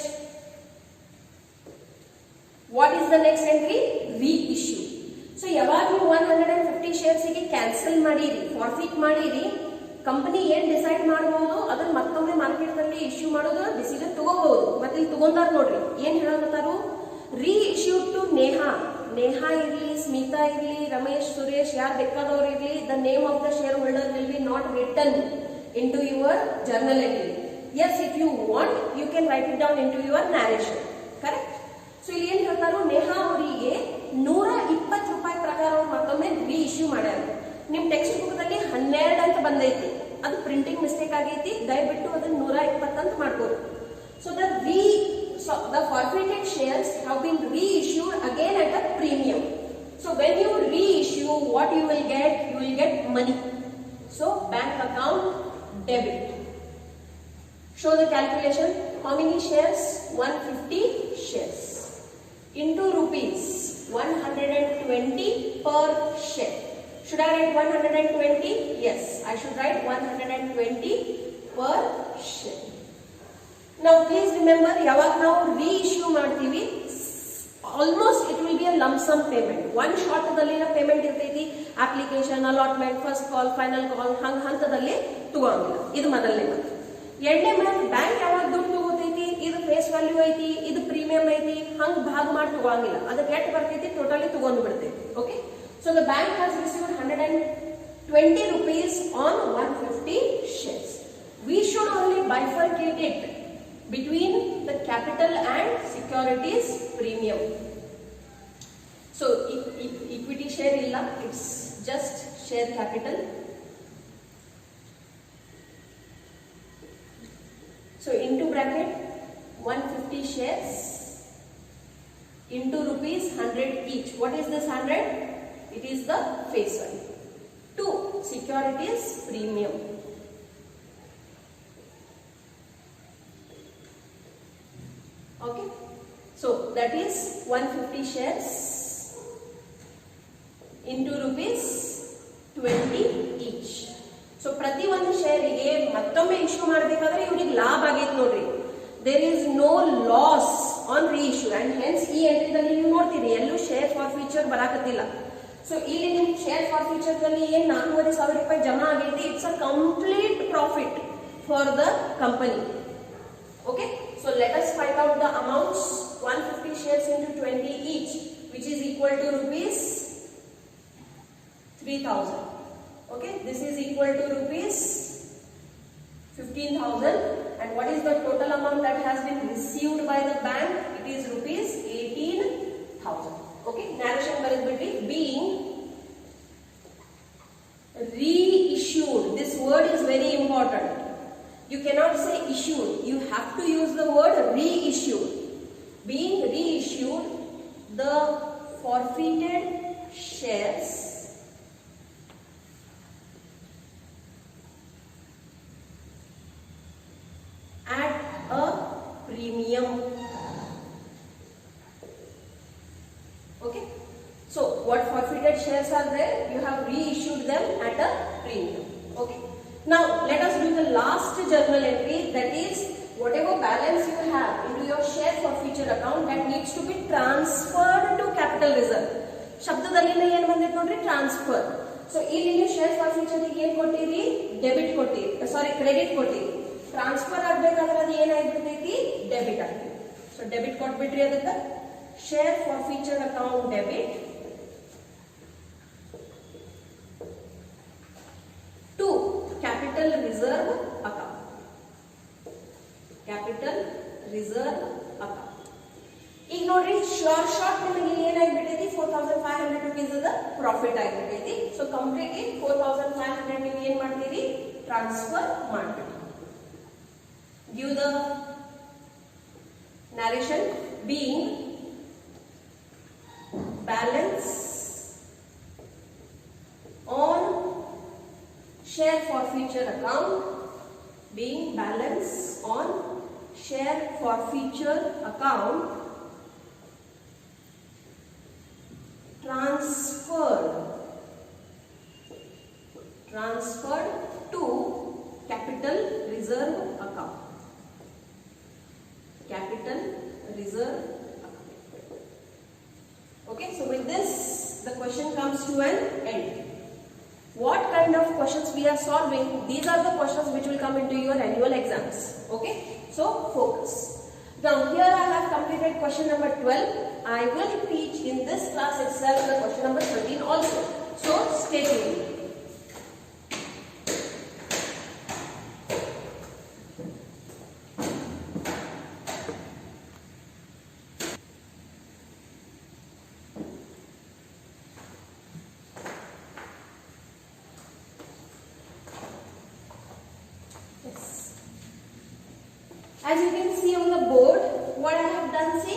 what is the next entry? Reissue. So ಯಾವಾಗ ನೀವು 150 shares ಗೆ cancel ಮಾಡಿರಿ, ಫಾರ್ಫಿಟ್ ಮಾಡಿರಿ, company ಏನ್ decide ಮಾಡಬಹುದು ಅದನ್ನ ಮತ್ತೊಮ್ಮೆ market ನಲ್ಲಿ ಇಶ್ಯೂ ಮಾಡೋದು ಡಿಸಿಷನ್ ತಗೋಬಹುದು. ಮತ್ತೆ ಇಲ್ಲಿ ತಗೊಂಡಾರ ನೋಡ್ರಿ, ಏನ್ ಹೇಳಕತ್ತಾರು? ರೀಇಶ್ಯೂ ಟು ನೇಹಾ ಇರ್ಲಿ, ಸ್ಮಿತಾ ಇರ್ಲಿ, ರಮೇಶ್, ಸುರೇಶ್, ಯಾರು ಬೇಕಾದವ್ರು ಇರ್ಲಿ, the name of the share holder will be not return into your journal entry. Yes, if you want, you can write it down into your narration. Correct? So ಇಲ್ಲಿ ಏನು ಹೇಳ್ತಾರೋ, ನೇಹಾ ಅವರಿಗೆ 120 ರೂಪಾಯಿ ಪ್ರಕಾರ ಅವರು ಮತ್ತೊಮ್ಮೆ ರೀಇಶ್ಯೂ ಮಾಡ್ಯಾರ. ನಿಮ್ಮ ಟೆಕ್ಸ್ಟ್ ಬುಕ್ ದಲ್ಲಿ 12 ಅಂತ ಬಂದೈತಿ, ಅದು ಪ್ರಿಂಟಿಂಗ್ ಮಿಸ್ಟೇಕ್ ಆಗೈತಿ, ದಯವಿಟ್ಟು ಅದನ್ನ 120 ಅಂತ ಮಾಡ್ಕೋರಿ. So the forfeited shares have been reissued again at a premium. So when you reissue, what you will get? You will get money. So bank account debit. Show the calculation. How many shares? 150 shares into rupees 120 per share. Should I write 120? Yes, I should write 120 per share. Now please remember, yaವಾಗ ನಾವು reissue ಮಾಡ್ತೀವಿ, almost it will be a lump sum payment. One shot ದಲ್ಲಿನ payment ಇರ್ತೈತಿ. Application, allotment, first call, final call, ಹಂತದಲ್ಲಿ ತಗೋಂಗಿಲ್ಲ. ಇದು ಮೊದಲನೇ ಮಾತು. ಎರಡನೇ ಮಾತು, ಬ್ಯಾಂಕ್ ಯಾವಾಗ ದುಡ್ಡು ತಗೋತೈತಿ, ಇದು ಫೇಸ್ ವ್ಯಾಲ್ಯೂ ಐತಿ, ಇದು ಪ್ರೀಮಿಯಂ ಐತಿ, ಹಂಗ ಭಾಗ ಮಾಡಿ ತಗೋಂಗಿಲ್ಲ. ಅದಕ್ಕೆ ಎಷ್ಟು ಬರ್ತೈತಿ ಟೋಟಲಿ ತಗೊಂಡು ಬಿಡ್ತೈತಿ. Okay, so the bank has received 120 rupees on 150 shares. We should only bifurcate it between the capital and securities premium. So if equity share illa, it's just share capital. So into bracket 150 shares into rupees 100 each. What is this 100? It is the face value. 2 securities premium. Okay, so that is 150 shares into rupees ಒಂದು ಶೇರಿಗೆ ಮತ್ತೊಮ್ಮೆ issue ಮಾಡಬೇಕಾದ್ರೆ ಇವ್ರಿಗೆ ಲಾಭ ಆಗೈತೆ ನೋಡ್ರಿ. There is no loss on reissue and hence ಈ ಎಂಟ್ರಿದಲ್ಲಿ ನೀವು ನೋಡ್ತೀರಿ ಎಲ್ಲೂ ಶೇರ್ ಫಾರ್ ಫ್ಯೂಚರ್ ಬರಾಕತ್ತಿಲ್ಲ. ಸೊ ಇಲ್ಲಿ ನಿಮ್ ಶೇರ್ ಫಾರ್ ಫ್ಯೂಚರ್ ದಲ್ಲಿ ಏನ್ 4,500 ರೂಪಾಯಿ ಜಮಾ ಆಗೈತಿ, it's a complete profit for the company. Okay, so let us find out the amounts. 150 shares into 20 each, which is equal to rupees 3,000. Okay, this is equal to rupees 15,000. And what is the total amount that has been received by the bank? It is rupees 18,000. Okay, narration barisbidri. Being reissued. This word is very important. You cannot say issued. You have to use the word reissued. Being reissued, the forfeited shares at a premium. Okay. So what forfeited shares are there? You have reissued them at a premium. Okay. Now let us do the last journal entry, that is whatever balance you have into your share forfeiture account that needs to be transferred to capital reserve. ಶಬ್ದದಲ್ಲಿ ಏನು ಬಂದಿದೆ ನೋಡ್ರಿ, transfer. So ಇಲ್ಲಿ ನೀವು share ಫಾರ್ಫಿಚರ್ ಗೆ ಏನು ಕೊಟ್ಟಿರಿ, debit ಕೊಟ್ಟಿರಿ, ಸಾರಿ credit ಕೊಟ್ಟಿರಿ. ಟ್ರಾನ್ಸ್ಫರ್ ಆಗಬೇಕಾದ್ರೆ ಅದು ಏನಾಗ್ಬಿಡ್ತೈತಿ, ಡೆಬಿಟ್ ಆಗ್ತೈತಿ. ಸೊ ಡೆಬಿಟ್ ಕೊಟ್ಬಿಟ್ರಿ, ಅದಕ್ಕೆ share forfeiture account debit to capital reserve account. Capital reserve account. ಈಗ ನೋಡ್ರಿ, ಶಾರ್ಟ್ ನಿಮಗೆ ಏನಾಗ್ಬಿಟ್ಟೈತಿ, 4,500 rupees ಅದ ಪ್ರಾಫಿಟ್ ಆಗಿಬಿಟ್ಟೈತಿ. ಸೊ ಕಂಪ್ಲೀಟ್ಲಿ 4,500 ನೀವು ಏನ್ ಮಾಡ್ತೀರಿ, ಟ್ರಾನ್ಸ್ಫರ್ ಮಾಡ್ತೀರಿ. Give the narration. Being balance on share forfeiture account, being balance on share forfeiture account transferred to capital reserve account. Capital reserve account. Okay, so with this the question comes to an end. What kind of questions we are solving? These are the questions which will come into your annual exams. Okay, so focus. Now here I have completed question number 12. I will teach in this class itself the question number 13 also. So stay tuned. As you can see on the board, what I have done, see,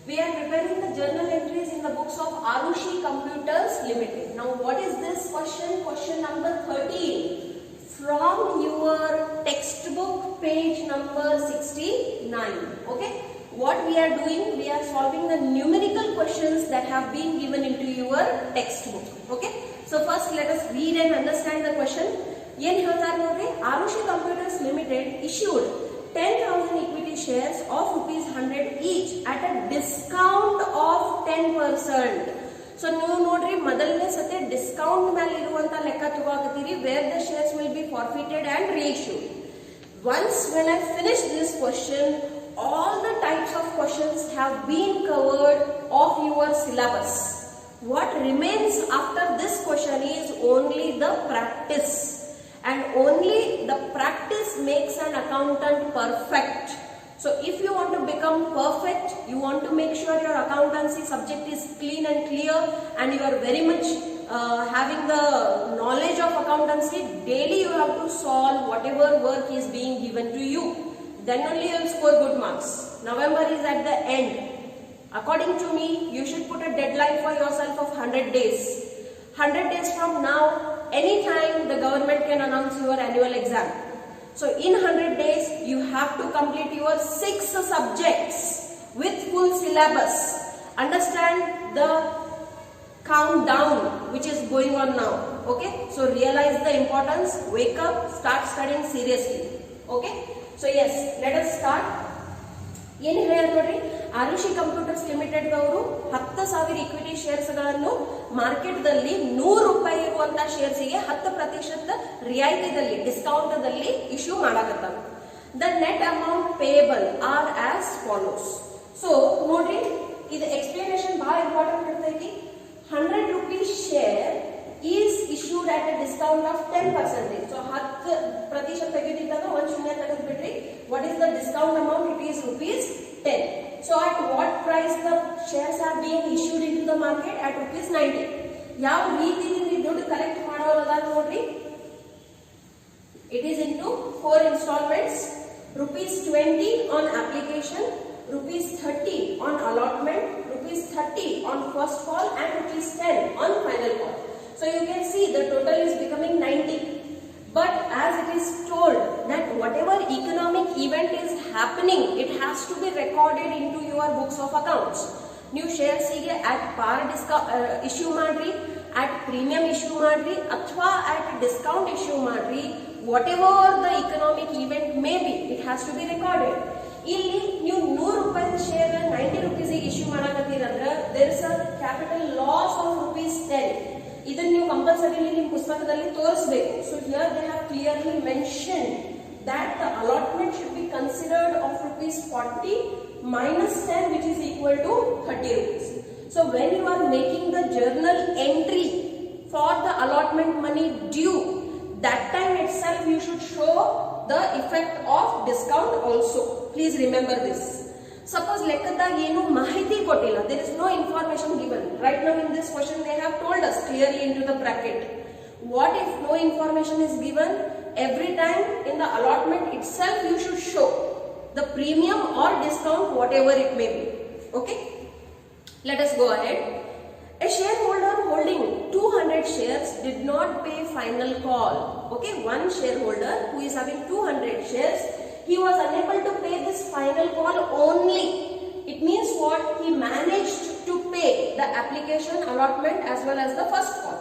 we are preparing the journal entries in the books of Arushi Computers Limited. Now what is this question? Question number 13 from your textbook, page number 69. Okay, what we are doing, we are solving the numerical questions that have been given into your textbook. Okay, so first let us read and understand the question. Yen ಹೇಳ್ತಾರೆ ನೋಡ್ರಿ, Arushi Computers Limited issued 10,000 equity shares of rupees 100 each at a discount of 10%. So ನೀವು ನೋಡ್ರಿ, ಮೊದಲನೇ ಸತಿ discount ಮೇಲೆ ಇರುವಂತ ಲೆಕ್ಕ ತಗೋತೀರಿ, where the shares will be forfeited and reissued. Once when I finish this question, all the types of questions have been covered of your syllabus. What remains after this question is only the practice. And only the practice makes an accountant perfect. So if you want to become perfect, you want to make sure your accountancy subject is clean and clear and you are very much having the knowledge of accountancy, daily you have to solve whatever work is being given to you. Then only you will score good marks. November is at the end. According to me, you should put a deadline for yourself of 100 days. 100 days from now, anytime the government can announce your annual exam. So in 100 days, you have to complete your 6 subjects with full syllabus. Understand the countdown which is going on now. Okay, so realize the importance, wake up, start studying seriously. Okay, so yes, let us start. ಏನು ಹೇಳ್ಯಾರ ನೋಡ್ರಿ, Arushi computers limited ದವರು 10,000 equity shares ಗಳನ್ನು market ದಲ್ಲಿ ₹100 ಇರುವಂತಹ shares ಗೆ 10% ರಿಯಾಯಿತಿದಲ್ಲಿ discount issue ಮಾಡಾಕತ್ತಾರ. The net amount payable are as follows. So ನೋಡ್ರಿ, ಇದು ಎಕ್ಸ್ಪ್ಲನೇಷನ್ ಬಹಳ ಇಂಪಾರ್ಟೆಂಟ್ ಇರ್ತೈತಿ. ₹100 share is issued at a discount of 10%. So 10% ತೆಗೆದಿದ್ದಾಗ ಒಂದು ಶೂನ್ಯ ತೆಗೆದು ಬಿಟ್ರಿ. What is the discount amount? It is ₹10. So at what price the shares are being issued into the market? At ₹90. ಯಾವ ರೀತಿಯಿಂದ ದುಡ್ಡು ಕಲೆಕ್ಟ್ ಮಾಡೋದ ನೋಡ್ರಿ. It is into 4 installments. ₹20 on application, ₹30 on allotment, ₹30 on first call, and ₹10 on final call. So you can see the total is becoming 90. But as it is told that whatever economic event is happening, it has to be recorded into your books of accounts. New shares ಗೆ at par issue ಮಾಡ್ರಿ, at premium issue ಮಾಡ್ರಿ, ಅಥವಾ at discount issue ಮಾಡ್ರಿ, whatever the economic event may be, it has to be recorded. ಇಲ್ಲಿ ನೀವು ₹100 share ₹90 issue ಮಾಡಕತ್ತೀರಂದ್ರೆ there is a capital loss of ₹10. ಇದನ್ನ ನೀವು ಕಂಪಲ್ಸರಿಲಿ ನಿಮ್ಮ ಪುಸ್ತಕದಲ್ಲಿ ತೋರಿಸಬೇಕು. So here they have clearly mention that the allotment should be considered of ₹40 minus 10, which is equal to ₹30. So when you are making the journal entry for the allotment money due, that time itself you should show the effect of discount also. Please remember this. Suppose ಲೆಕ್ಕದಾಗ ಏನು ಮಾಹಿತಿ ಕೊಟ್ಟಿಲ್ಲ, there is no information given. Right now in this question they have told us clearly into the bracket. What if no information is given? Every time in the allotment itself you should show the premium or discount, whatever it may be. Okay, let us go ahead. A shareholder holding 200 shares did not pay final call. Okay, one shareholder who is having 200 shares, he was unable to pay this final call only. It means what? He managed to pay the application, allotment as well as the first call.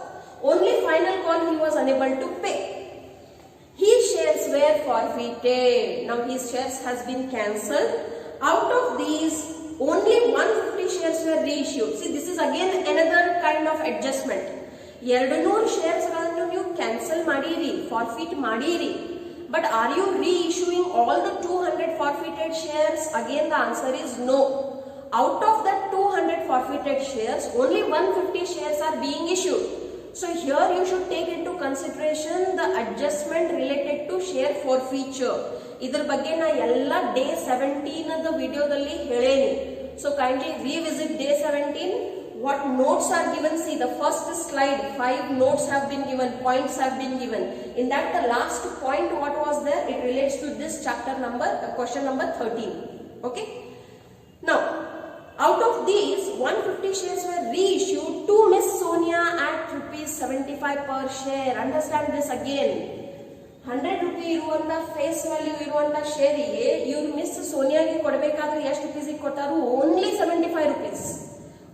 Only final call he was unable to pay. His shares were forfeited. Now his shares has been cancelled. Out of these, only 150 shares were reissued. See, this is again another kind of adjustment. 200 shares ಗಳನ್ನು ನೀವು cancel ಮಾಡಿರಿ, ಫಾರ್ಫಿಟ್ ಮಾಡಿರಿ. But are you reissuing all the 200 forfeited shares? Again the answer is no. Out of that 200 forfeited shares, only 150 shares are being issued. So here you should take into consideration the adjustment related to share forfeiture. ಇದರ ಬಗ್ಗೆ ನಾ ಎಲ್ಲ day 17 the ವಿಡಿಯೋದಲ್ಲಿ ಹೇಳೇನಿ. So kindly revisit day 17. What notes are given? See, the first slide, 5 notes have been given, points have been given. In that, the last point what was there, it relates to this chapter number, question number 13. Okay. Now, out of these, 150 shares were reissued to Miss Sonia at ₹75 per share. Understand this again. ₹100 ಇರುವಂತ face value ಇರುವಂತ ಶೇರಿಗೆ ಇವರು miss ಸೋನಿಯಾಗೆ ಕೊಡಬೇಕಾದ್ರೆ ಎಷ್ಟು rupees ಕೊಡ್ತಾರು? Only ₹75.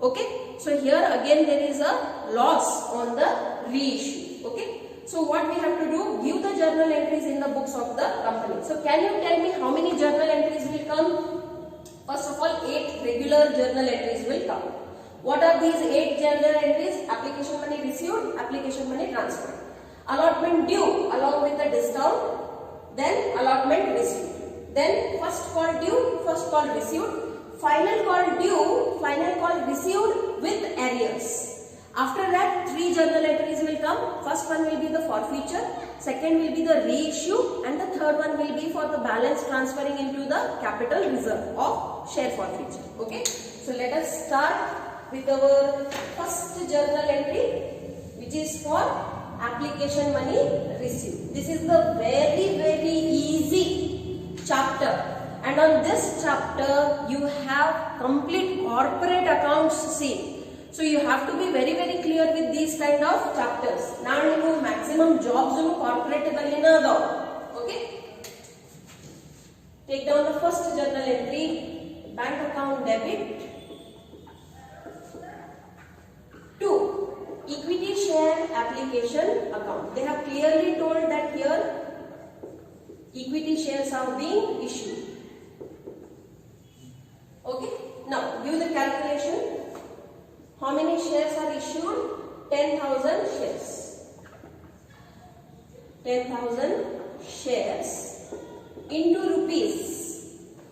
Okay, so here again there is a loss on the reissue. Okay, so what we have to do? Give the journal entries in the books of the company. So can you tell me how many journal entries will come? First of all, 8 regular journal entries will come. What are these 8 journal entries? Application money received, application money transferred, allotment due along with the discount, then allotment received, then first call due, first call received, final call due, final call received with arrears. After that, 3 journal entries will come. First one will be the forfeiture, second will be the reissue, and the third one will be for the balance transferring into the capital reserve of share forfeiture. Okay, so let us start with our first journal entry, which is for application money received. This is the very easy chapter. And on this chapter, you have complete corporate accounts. See, so you have to be very clear with these kind of chapters. Now, you maximum jobs in corporate dalina adao. Okay. Take down the first journal entry. Bank account debit. 2. Equity share application account. They have clearly told that here equity shares are being issued. Okay. Now give the calculation. How many shares are issued? 10,000 shares. 10,000 shares into rupees.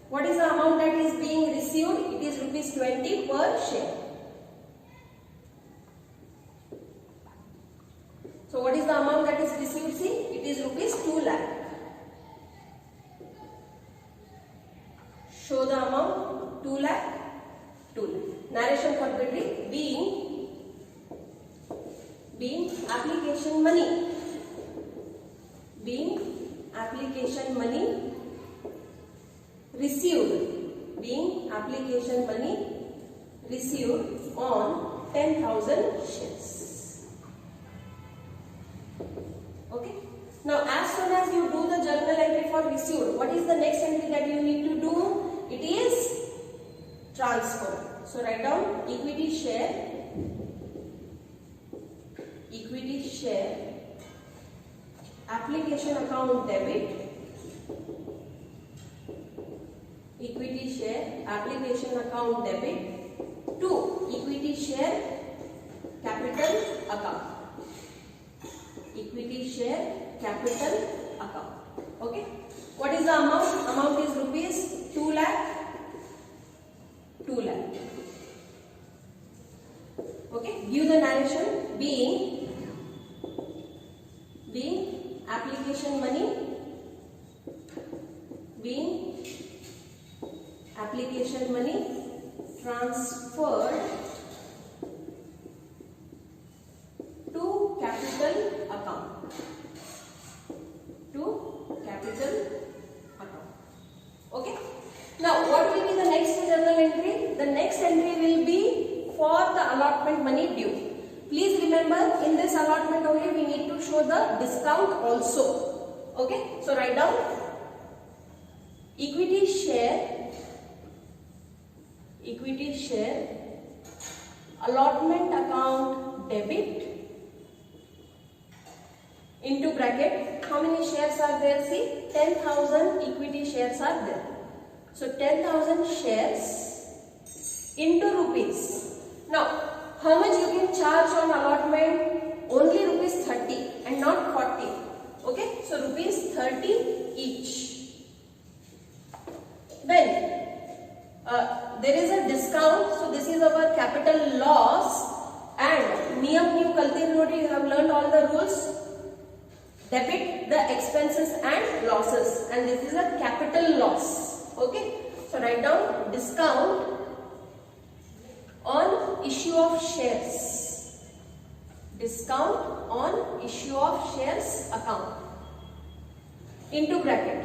What is the amount that is being received? It is rupees 20 per share. So what is the amount that is received? See, it is rupees 2 lakh. Show the amount 2 lakh. 2 lakh. Narration purport being application money. Being application money received. Being application money received on 10,000 shares. Okay. Now as soon as you do the journal entry for received, what is the next entry that you need to do? It is transfer. So write down equity share application account debit, equity share application account debit to equity share capital account. Equity share capital account. Okay. What is the amount? Amount is rupees 2 lakh. 2 lakh. Okay. Give the narration being application money. Being application money transferred to capital account. To capital account. Okay. Now what will be the next journal entry? The next entry will be for the allotment money due. Please remember, in this allotment only we need to show the discount also. Okay. So write down equity share allotment account debit into bracket. How many shares are there? See, 10,000 equity shares are there. So 10,000 shares into rupees. Now how much you can charge on allotment? Only rupees 30 and not 40. Okay. So rupees 30 each. Then there is a discount. So this is our capital loss, and niyam new kalti noti, you have learned all the rules. Debit the expenses and losses, and this is a capital loss. Okay. So write down discount on issue of shares. Discount on issue of shares account into bracket.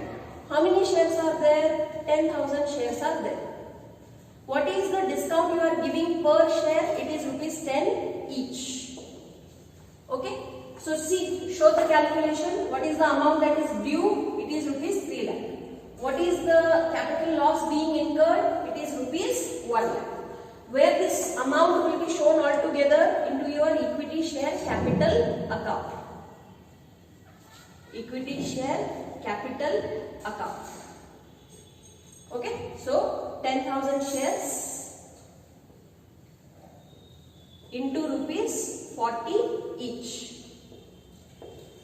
How many shares are there? 10,000 shares are there. What is the discount you are giving per share? It is rupees 10 each. Okay. So see, show the calculation. What is the amount that is due? It is rupees 3 lakh. What is the capital loss being incurred? It is rupees 1 lakh. Where this amount will be shown all together into your equity share capital account. Equity share capital account. Okay. So 10,000 shares into rupees 40 each.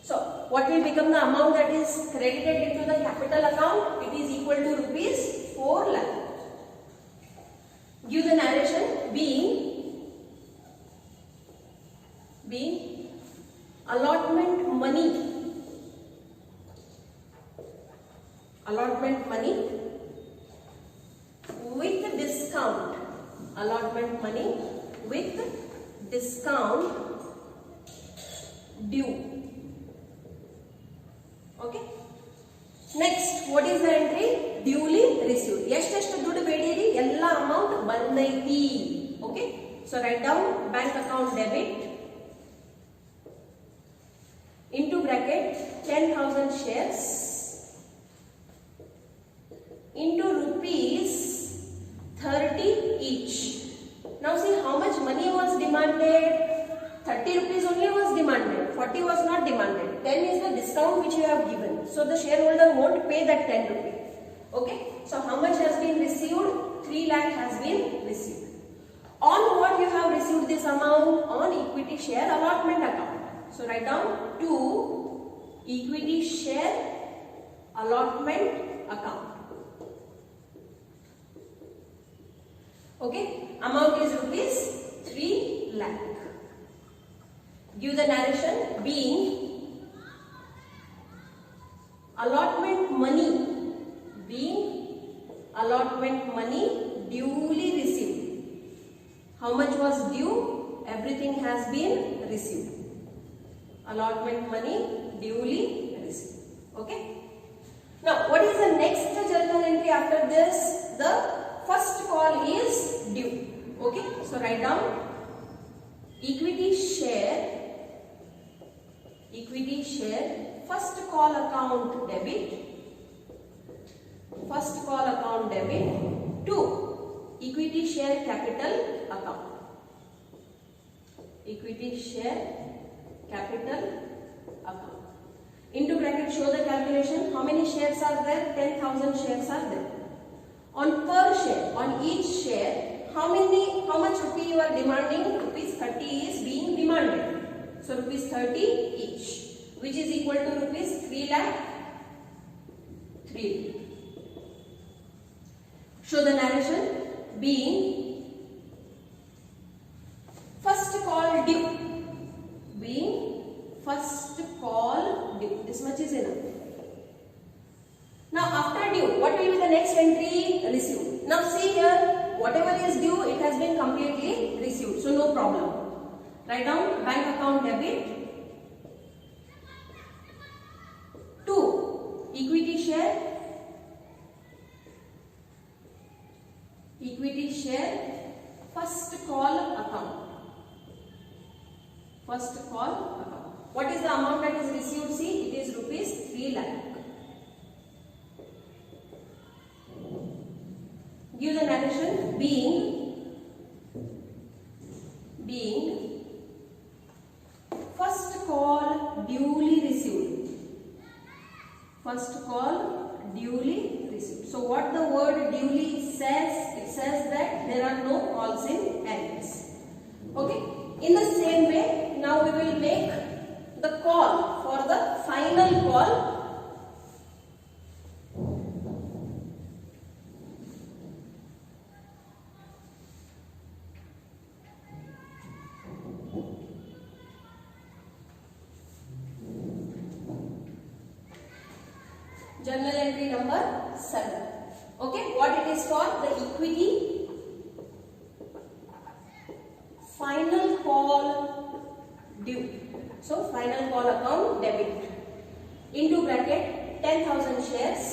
So what will become the amount that is credited into the capital account? It is equal to rupees 4 lakh. Give the narration being allotment money. Allotment money with discount. Allotment money with discount due. Okay. Next, what is the entry? Duly received. ಎಷ್ಟು ದುಡ್ಡು ಬೇಡಿರಿ ಎಲ್ಲ amount ಬಂದೈತಿ. Okay. So write down bank account debit into bracket 10,000 shares into rupees 30 each. Now see how much money was demanded. 30 rupees only was demanded. 40 was not demanded. 10 is the discount which you have given. So the shareholder won't pay that 10 rupee. Okay. So how much has been received? 3 lakh has been received. On what you have received this amount? On equity share allotment account. So write down to equity share allotment account. Okay. Amount is rupees 3 lakh. Give the narration. Being allotment money duly received. How much was due? Everything has been received. Allotment money duly received. Okay. Now, what is the next journal entry after this? The first call is due. Okay. So write down equity share first call account debit. First call account debit to equity share capital account. Equity share capital account. Into bracket, show the calculation. How many shares are there? 10,000 shares are there. On per share, on each share, how much rupee you are demanding? Rupees 30 is being demanded. So rupees 30 each, which is equal to rupees 3 lakh 3. Show the narration. Being first call due. Being first call due. This much is enough. Now after due, what will be the next entry? Received. Now see here, whatever is due, it has been completely received. So no problem. Write down bank account debit to equity share first call account. First call account. What is the amount that is received? See, it is rupees 3 lakh. Give the narration. Being first call duly received. First call duly received. So what the word duly says? It says that there are no calls in arrears. Okay. In the same way, now we will make the call for the final call. Journal entry number 7. Okay, what it is for? The equity final call due. So final call account debit. Into bracket 10,000 shares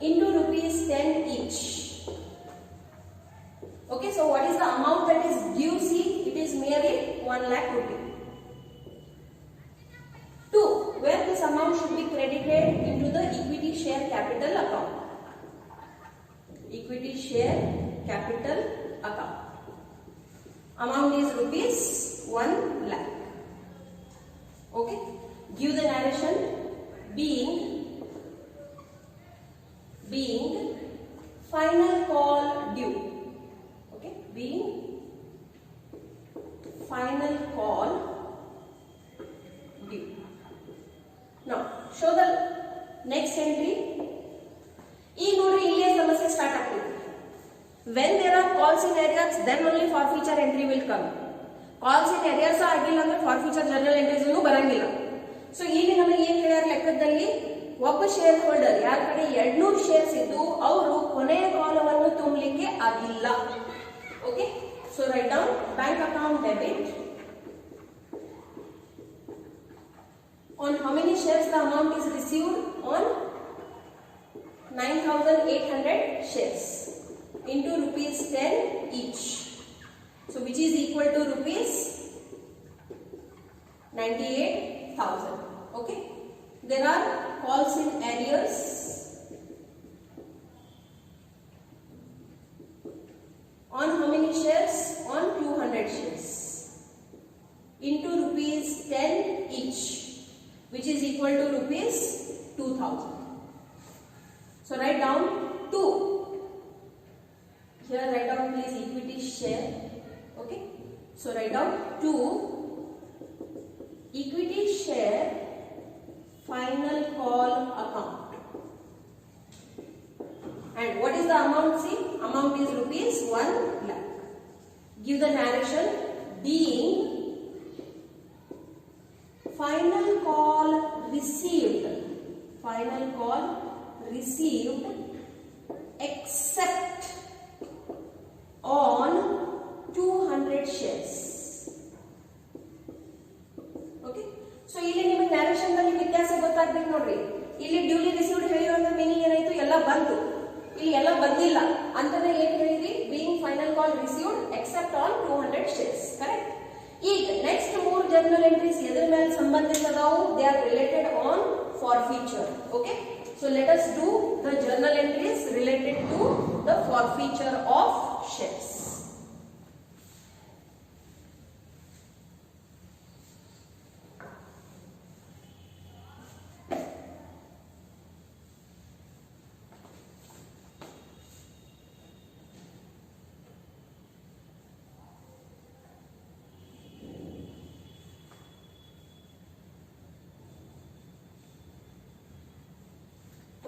into rupees 10 each. Okay, so what is the amount that is due? See, it is merely 1 lakh rupee. Where this amount should be credited into the equity share capital account. Equity share capital account. Amount is rupees 1 lakh. Okay. Give the narration. Being final call due. Okay. Being final call due. Now, show the next entry. ಈಗ ನೋಡ್ರಿ ಇಲ್ಲೇ ಸಮಸ್ಯೆ start ಆಗ್ತದೆ. When there are calls in arrears, then only forfeiture entry will come. Calls in arrears ಆಗಿಲ್ಲ ಅಂದ್ರೆ forfeiture journal entries ಬರಂಗಿಲ್ಲ. So ಇಲ್ಲಿ ನಮಗೆ ಏನು ಹೇಳ್ಯಾರ ಲೆಕ್ಕದಲ್ಲಿ, ಒಬ್ಬ ಶೇರ್ ಹೋಲ್ಡರ್ ಯಾರ ಕಡೆ 200 ಶೇರ್ಸ್ ಇದ್ದು ಅವರು ಕೊನೆಯ ಕಾಲವನ್ನು ತುಂಬಲಿಕ್ಕೆ ಆಗಿಲ್ಲ. Okay, so write down bank account debit. On how many shares the amount is received? On 9,800 shares into rupees 10 each. So which is equal to rupees 98,000. Okay. There are calls in arrears. On how many shares? On 200 shares into rupees 10 each. which is equal to rupees 2000. So write down 2. Here write down please equity share. Okay. So write down 2 equity share final call account. And what is the amount? See, amount is rupees 1 lakh. Give the narration. Being final call received. Final call received except on 200 shares. Okay. So ಇಲ್ಲಿ ನಿಮಗೆ narration ದಲ್ಲಿ ವ್ಯತ್ಯಾಸ ಗೊತ್ತಾಗಬೇಕು ನೋಡ್ರಿ. ಇಲ್ಲಿ duly received ಹೇಳಿರೋ meaning ಏನಾಯ್ತು? ಎಲ್ಲ ಬಂತು. ಇಲ್ಲಿ ಎಲ್ಲ ಬಂದಿಲ್ಲ ಅಂತಾನೆ ಏನ್ ಹೇಳಿದ್ವಿ? Being final call received except on 200 shares. Correct. ಈಗ ನೆಕ್ಸ್ಟ್ 3 ಜರ್ನಲ್ ಎಂಟ್ರೀಸ್ ಎದರ ಮೇಲೆ ಸಂಬಂಧಿಸಿದವು? They are related on forfeiture. Okay. So let us do the journal entries related to the forfeiture of shares.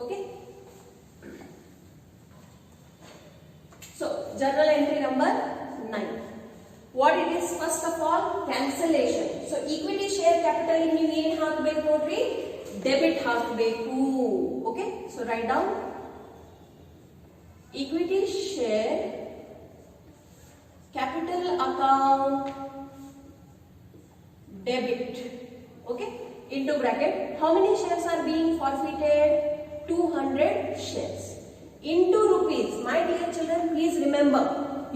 Okay. So journal entry number 9. What it is? First of all, cancellation. So equity share capital in ನೀವು ಏನು ಹಾಕಬೇಕು ನೋಡ್ರಿ? Debit ಹಾಕಬೇಕು. Okay. So write down equity share capital account debit. Okay. Into bracket. How many shares are being forfeited? 200 shares. Into rupees. My dear children, please remember,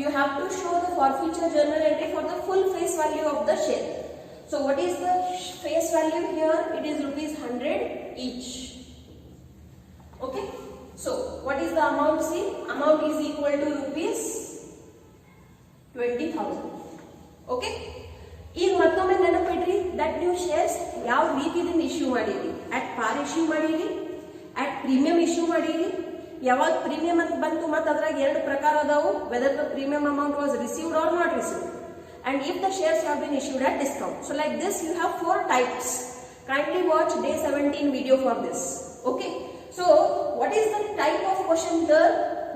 you have to show the forfeiture journal entry for the full face value of the share. So what is the face value here? It is rupees 100 each. Okay. So what is the amount? See, amount is equal to rupees 20,000. Okay. ಈಗ ಮತ್ತೊಮ್ಮೆ ನೆನಪಿಡ್ರಿ that ನೀವು shares ಯಾವ ರೀತಿಯಿಂದ issue ಮಾಡಿರಿ? at par issue ಮಾಡಿರಿ, at premium issue ಮಾಡಿರಿ. ಯಾವಾಗ premium ಅಂತ ಬಂತು ಮತ್ತೆ ಅದ್ರಾಗ ಎರಡು ಪ್ರಕಾರ ಅದಾವು, whether the premium amount was received or not received, and if the shares have been issued at discount. So like this you have 4 types. Kindly watch day 17 video for this. Okay. So what is the type of question here?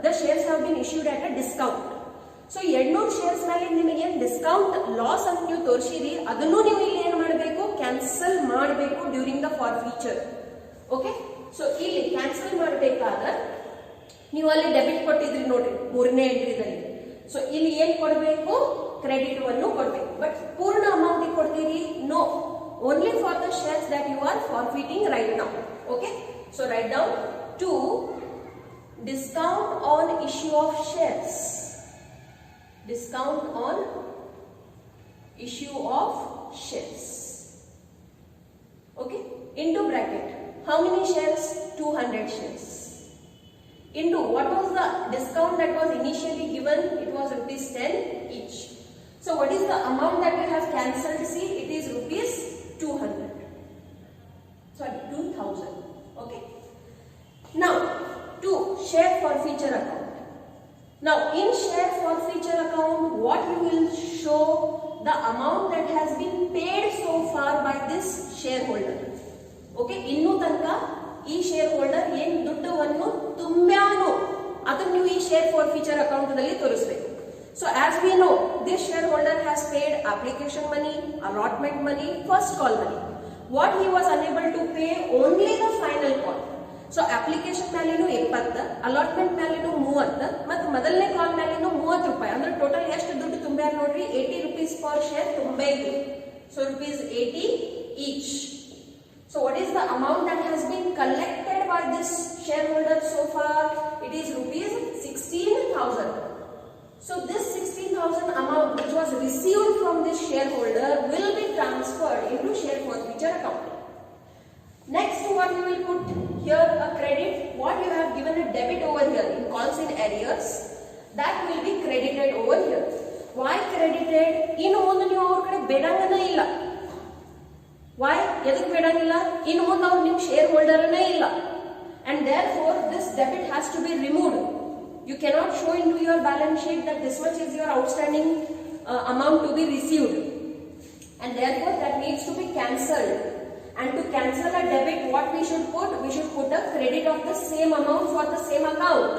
The shares have been issued at a discount. So 200 shares ಮೇಲೆ ನಿಮಗೆ ಏನು discount loss ಅಂತ ನೀವು ತೋರಿಸಿರಿ, ಅದನ್ನು ನೀವು ಇಲ್ಲಿ ಏನು ಮಾಡಬೇಕು? ಕ್ಯಾನ್ಸಲ್ ಮಾಡಬೇಕು ಡ್ಯೂರಿಂಗ್ ದ ಫಾರ್ಫೀಚರ್. ಓಕೆ. ಸೊ ಇಲ್ಲಿ ಕ್ಯಾನ್ಸಲ್ ಮಾಡಬೇಕಾದ್ರೆ ನೀವು ಅಲ್ಲಿ ಡೆಬಿಟ್ ಕೊಟ್ಟಿದ್ರಿ ನೋಡ್ರಿ 3ನೇ ಎಂಟ್ರಿದಲ್ಲಿ. ಸೊ ಇಲ್ಲಿ ಏನ್ ಕೊಡಬೇಕು? ಕ್ರೆಡಿಟ್ ಅನ್ನು ಕೊಡಬೇಕು. ಬಟ್ ಪೂರ್ಣ ಅಮೌಂಟ್ ಕೊಡ್ತೀರಿ? No, only for the shares that you are forfeiting right now. Okay. So write down 2 discount on issue of shares. Discount on issue of shares. Okay. Into bracket. How many shares? 200 shares. Into what was the discount that was initially given? It was rupees 10 each. So what is the amount that we have cancelled? See, it is rupees 200. Sorry, 2000. Okay. Now, 2 share forfeiture account. Now, in share forfeiture account, what you will show? The amount that has been paid so far by this shareholder. Okay. ಇನ್ನೂ ತನಕ ಈ share holder ಏನು ದುಡ್ಡನ್ನು ತುಂಬ್ಯಾನೋ ಅದನ್ನು ನೀವು ಈ share forfeiture account ದಲ್ಲಿ ತೋರಿಸಬೇಕು. So as we know, this shareholder has paid application money, allotment money, first call money. What he was unable to pay? Only the final call. So application ಮೇಲೇನು 20, allotment ಮೇಲೇನು 30, ಮತ್ತು ಮೊದಲನೇ ಕಾಲ್ ಮೇಲೇನು 30 ರೂಪಾಯಿ. ಅಂದ್ರೆ total ಎಷ್ಟು ದುಡ್ಡು ತುಂಬ್ಯಾರ ನೋಡ್ರಿ? 80 rupees per share ತುಂಬಬೇಕು. So rupees 80 each. So what is the amount that has been collected by this shareholder so far? It is rupees 16,000. So this 16,000 amount which was received from this shareholder will be transferred into share forfeiture account. Next, what you will put here? A credit. What you have given a debit over here in calls in arrears, that will be credited over here. Why credited? In ಒಂದು ನೀವು ಅವರ ಕಡೆ ಬೇಡಂಗನ ಇಲ್ಲ. Why? ಎದಕ್ಕೆ ಬೇಡಂಗಿಲ್ಲ, ಇನ್ನು ಮುಂದೆ ಅವ್ರು ನಿಮ್ ಶೇರ್ ಹೋಲ್ಡರ್ನೇ ಇಲ್ಲ. And therefore this debit has to be removed. You cannot show into your balance sheet that this much is your outstanding amount to be received, and therefore that needs to be cancelled. And to cancel a debit, what we should put? We should put a credit of the same amount for the same account.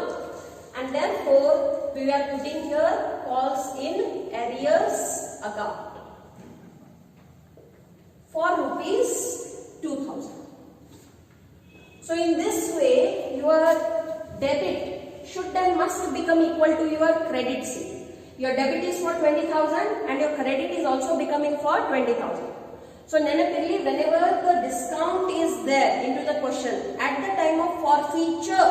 And therefore we are putting here falls in arrears account for rupees 2000. So in this way your debit should and must become equal to your credit. See, your debit is for 20,000 and your credit is also becoming for 20,000. So nenapirli, whenever the discount is there into the question at the time of forfeiture,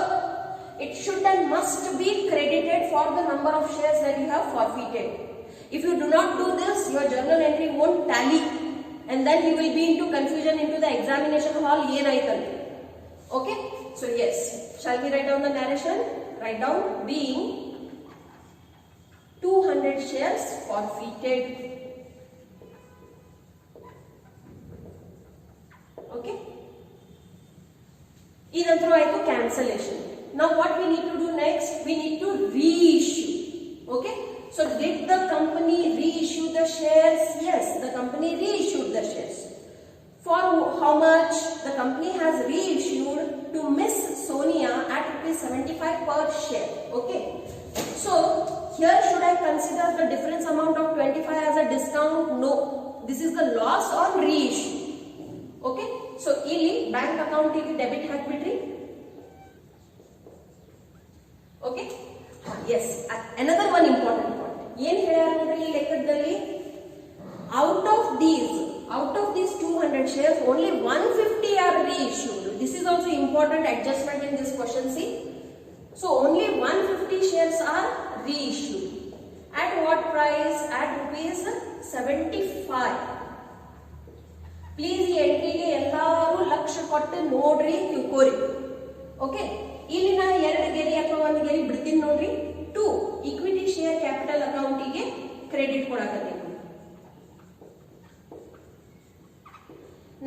it should and must be credited for the number of shares that you have forfeited. If you do not do this, your journal entry won't tally, and then you will be into confusion into the examination hall. Okay, so yes, shall we write down the narration? Write down being 200 shares forfeited. Okay, idanthru aitu cancellation. Now what we need to do next? We need to reissue. Okay, so did the company reissue the shares? Yes, the company reissued the shares. For how much? The company has reissued to Miss Sonia at ₹75 per share. Okay, so here should I consider the difference amount of 25 as a discount? No, this is the loss on reissue. Okay, so ಇಲ್ಲಿ bank account ಗೆ debit ಹಾಕ್ಬಿಟ್ರಿ. Okay, yes, another one important point. ಏನು ಹೇಳ್ಯಾರ ನೋಡ್ರಿ ಈ ಲೆಕ್ಕದಲ್ಲಿ, out of these 200 shares only 150 are reissued. This is also important adjustment in this question. See, so only 150 shares are reissued. At what price? At ₹75. Please ಈ ಎಂಟ್ರಿಗೆ ಎಲ್ಲರೂ ಲಕ್ಷ ಕೊಟ್ಟು ನೋಡ್ರಿ, ತಿಳ್ಕೋರಿ. Okay, ಇಲ್ಲಿ ನಾ 2 ಗೆರೆ ಅಥವಾ 1 ಗೆರೆ ಬಿಡ್ತೀನಿ ನೋಡ್ರಿ. 2 equity share capital ಅಕೌಂಟಿಗೆ credit ಕೊಡಾಕತ್ತೀನಿ.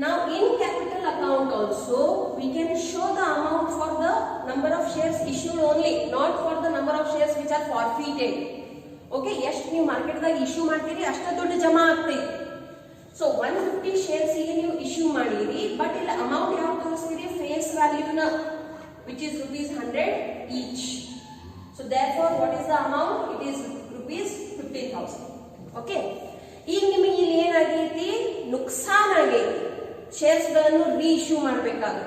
Now in capital account also we can show the amount for the number of shares issued only, not for the number of shares which are forfeited. Okay, ಎಷ್ಟು ನೀವು market ದಾಗ issue ಮಾಡ್ತೀರಿ ಅಷ್ಟು ದುಡ್ಡು ಜಮಾ ಆಗ್ತೈತಿ. So 150 shares ಗೆ ನೀವು ಇಶ್ಯೂ ಮಾಡಿರಿ, ಬಟ್ ಇಲ್ಲಿ ಅಮೌಂಟ್ ಯಾವ ತೋರಿಸ್ತೀರಿ? ಫೇಸ್ ವ್ಯಾಲ್ಯೂ ನ, which is ₹100 each. So therefore what is the amount? It is ₹15,000. Okay, ಈಗ ನಿಮಗೆ ಇಲ್ಲಿ ಏನಾಗೈತಿ? ನುಕ್ಸಾನ್ ಆಗೈತಿ. ಶೇರ್ಸ್ ಗಳನ್ನು ರೀಇಶ್ಯೂ ಮಾಡಬೇಕಾದ್ರೆ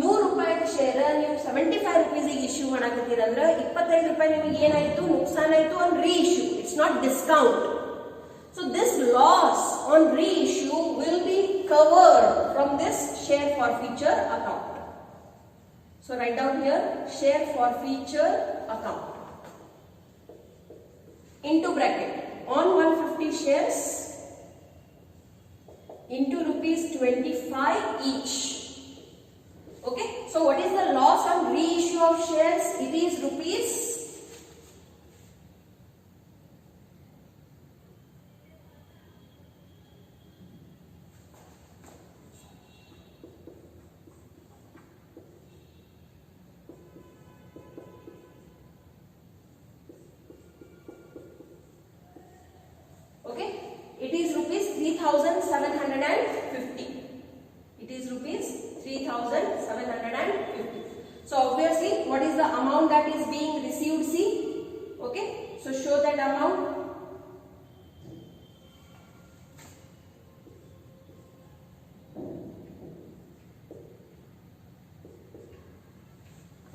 ₹100 ಶೇರ್ ನೀವು ₹75 ಇಶ್ಯೂ ಮಾಡಾಕತ್ತೀರ ಅಂದ್ರೆ ₹25 ನಿಮಗೆ ಏನಾಯ್ತು? ನುಕ್ಸಾನ್ ಆಯ್ತು on reissue. It's not discount. So this loss on reissue will be covered from this share forfeiture account. So write down here share forfeiture account into bracket on 150 shares into ₹25 each. Okay, so what is the loss on reissue of shares? It is rupees ₹3,750. It is ₹3,750. So obviously what is the amount that is being received? See, okay, so show that amount.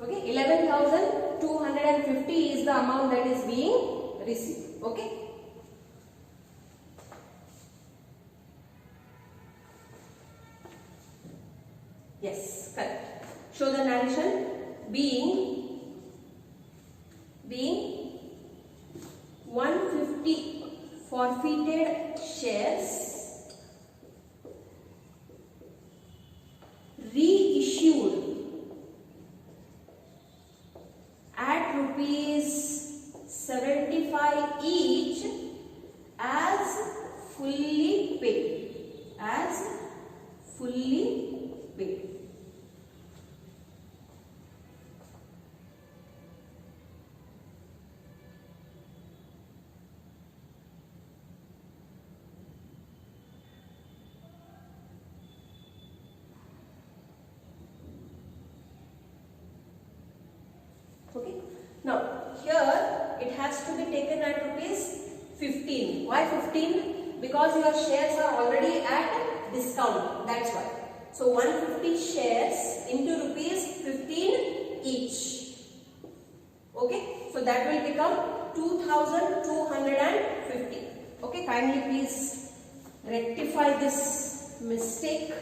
Okay, 11,250 is the amount that is being received. Okay, yes, correct. Show the narration. Being 150 forfeited shares reissued at ₹75 each as fully paid. fully paid. Okay. Now here it has to be taken at rupees 15. Why 15? Because your shares are already at discount. That's why. So 150 shares into rupees 15 each. Okay. So that will become 2250. Okay. Kindly please rectify this mistake.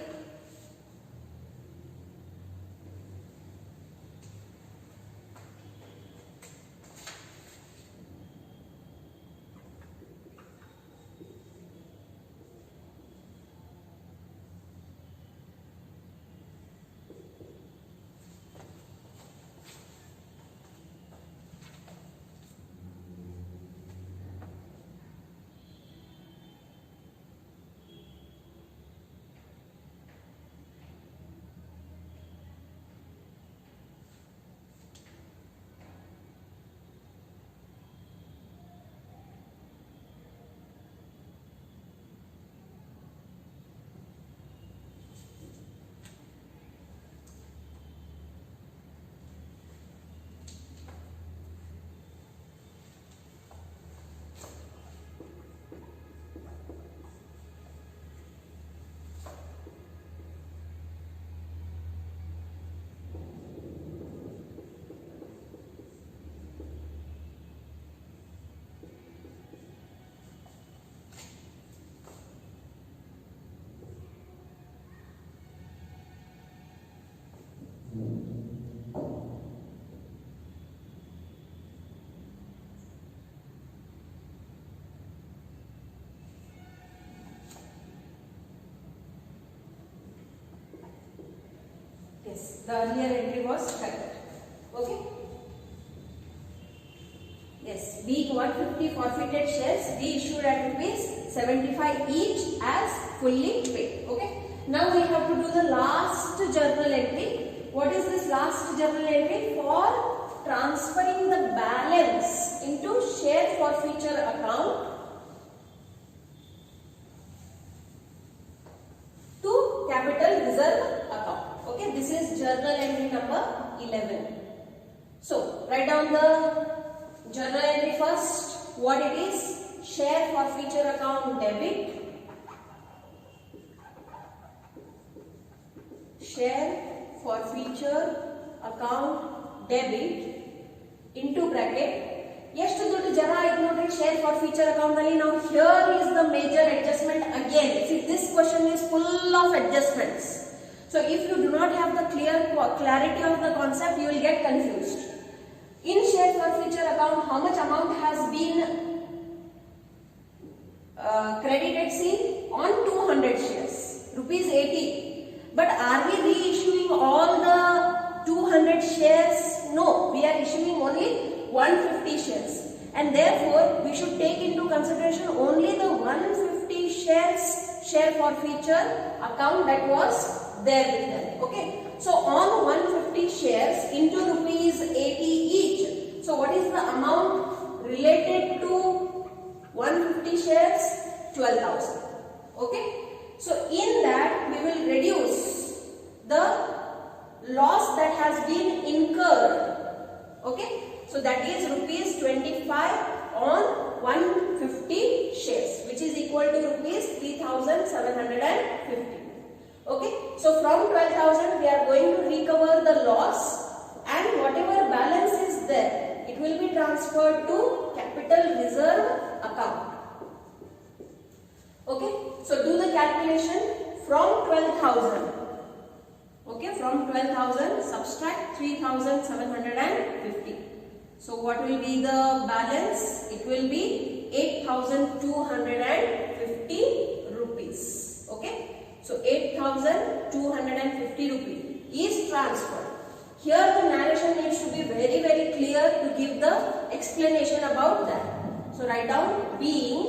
Yes, the earlier entry was correct. Okay. Yes, being 150 forfeited shares, be issued at rupees 75 each as fully paid. Okay. Now we have to do the last journal entry. What is this last journal entry? For transferring the balance into share forfeiture account to capital reserve account. Okay, this is journal entry number 11. So, write down the journal entry first. What it is? Share forfeiture account debit. Share forfeiture account debit into bracket. ಎಷ್ಟು ದುಡ್ಡು ಜನ ಆಯ್ತು ನೋಡ್ರಿ share forfeiture account ಅಲ್ಲಿ. Now here is the major adjustment again. See, this question is full of adjustments. So if you do not have the clarity of the concept, you will get confused. In share forfeiture account, how much amount has been credited? See, on 200 shares, rupees 80. But are we reissuing all the 200 shares? No, we are issuing only 150 shares. And therefore, we should take into consideration only the 150 shares share forfeiture account that was there with them. Okay. So, on 150 shares into rupees 80 each. So, what is the amount related to 150 shares? 12,000. Okay. So, in that we will reduce the loss that has been incurred. Okay. So, that is rupees 25 on 150 shares, which is equal to rupees 3,750. Okay. So, from 12,000 we are going to recover the loss, and whatever balance is there, it will be transferred to capital reserve account. Okay. So, do the calculation from 12,000. Okay. From 12,000 subtract 3,750. So, what will be the balance? It will be 8,250 rupees. Okay. So, 8,250 rupees is transferred. Here the narration needs to be very, very clear to give the explanation about that. So, write down being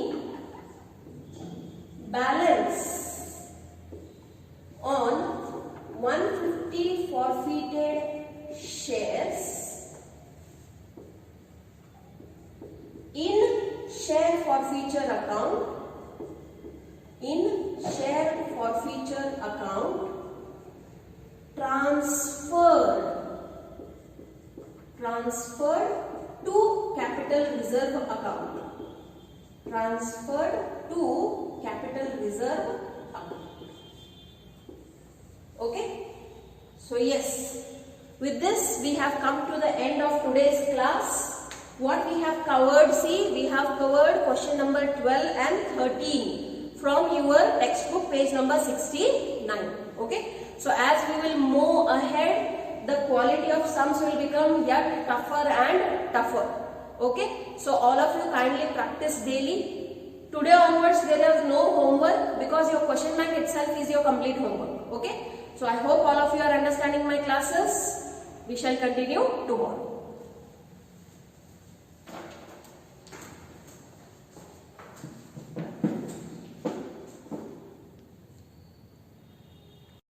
balance on 150 forfeited shares in share forfeiture account, transferred to capital reserve account. Okay. So yes, with this we have come to the end of today's class. What we have covered, see, we have covered question number 12 and 13 from your textbook page number 69. Okay. So as we will move ahead, the quality of sums will become yet tougher and tougher. Okay. So all of you kindly practice daily. Today onwards there is no homework because your question bank itself is your complete homework. Okay. So I hope all of you are understanding my classes. We shall continue tomorrow.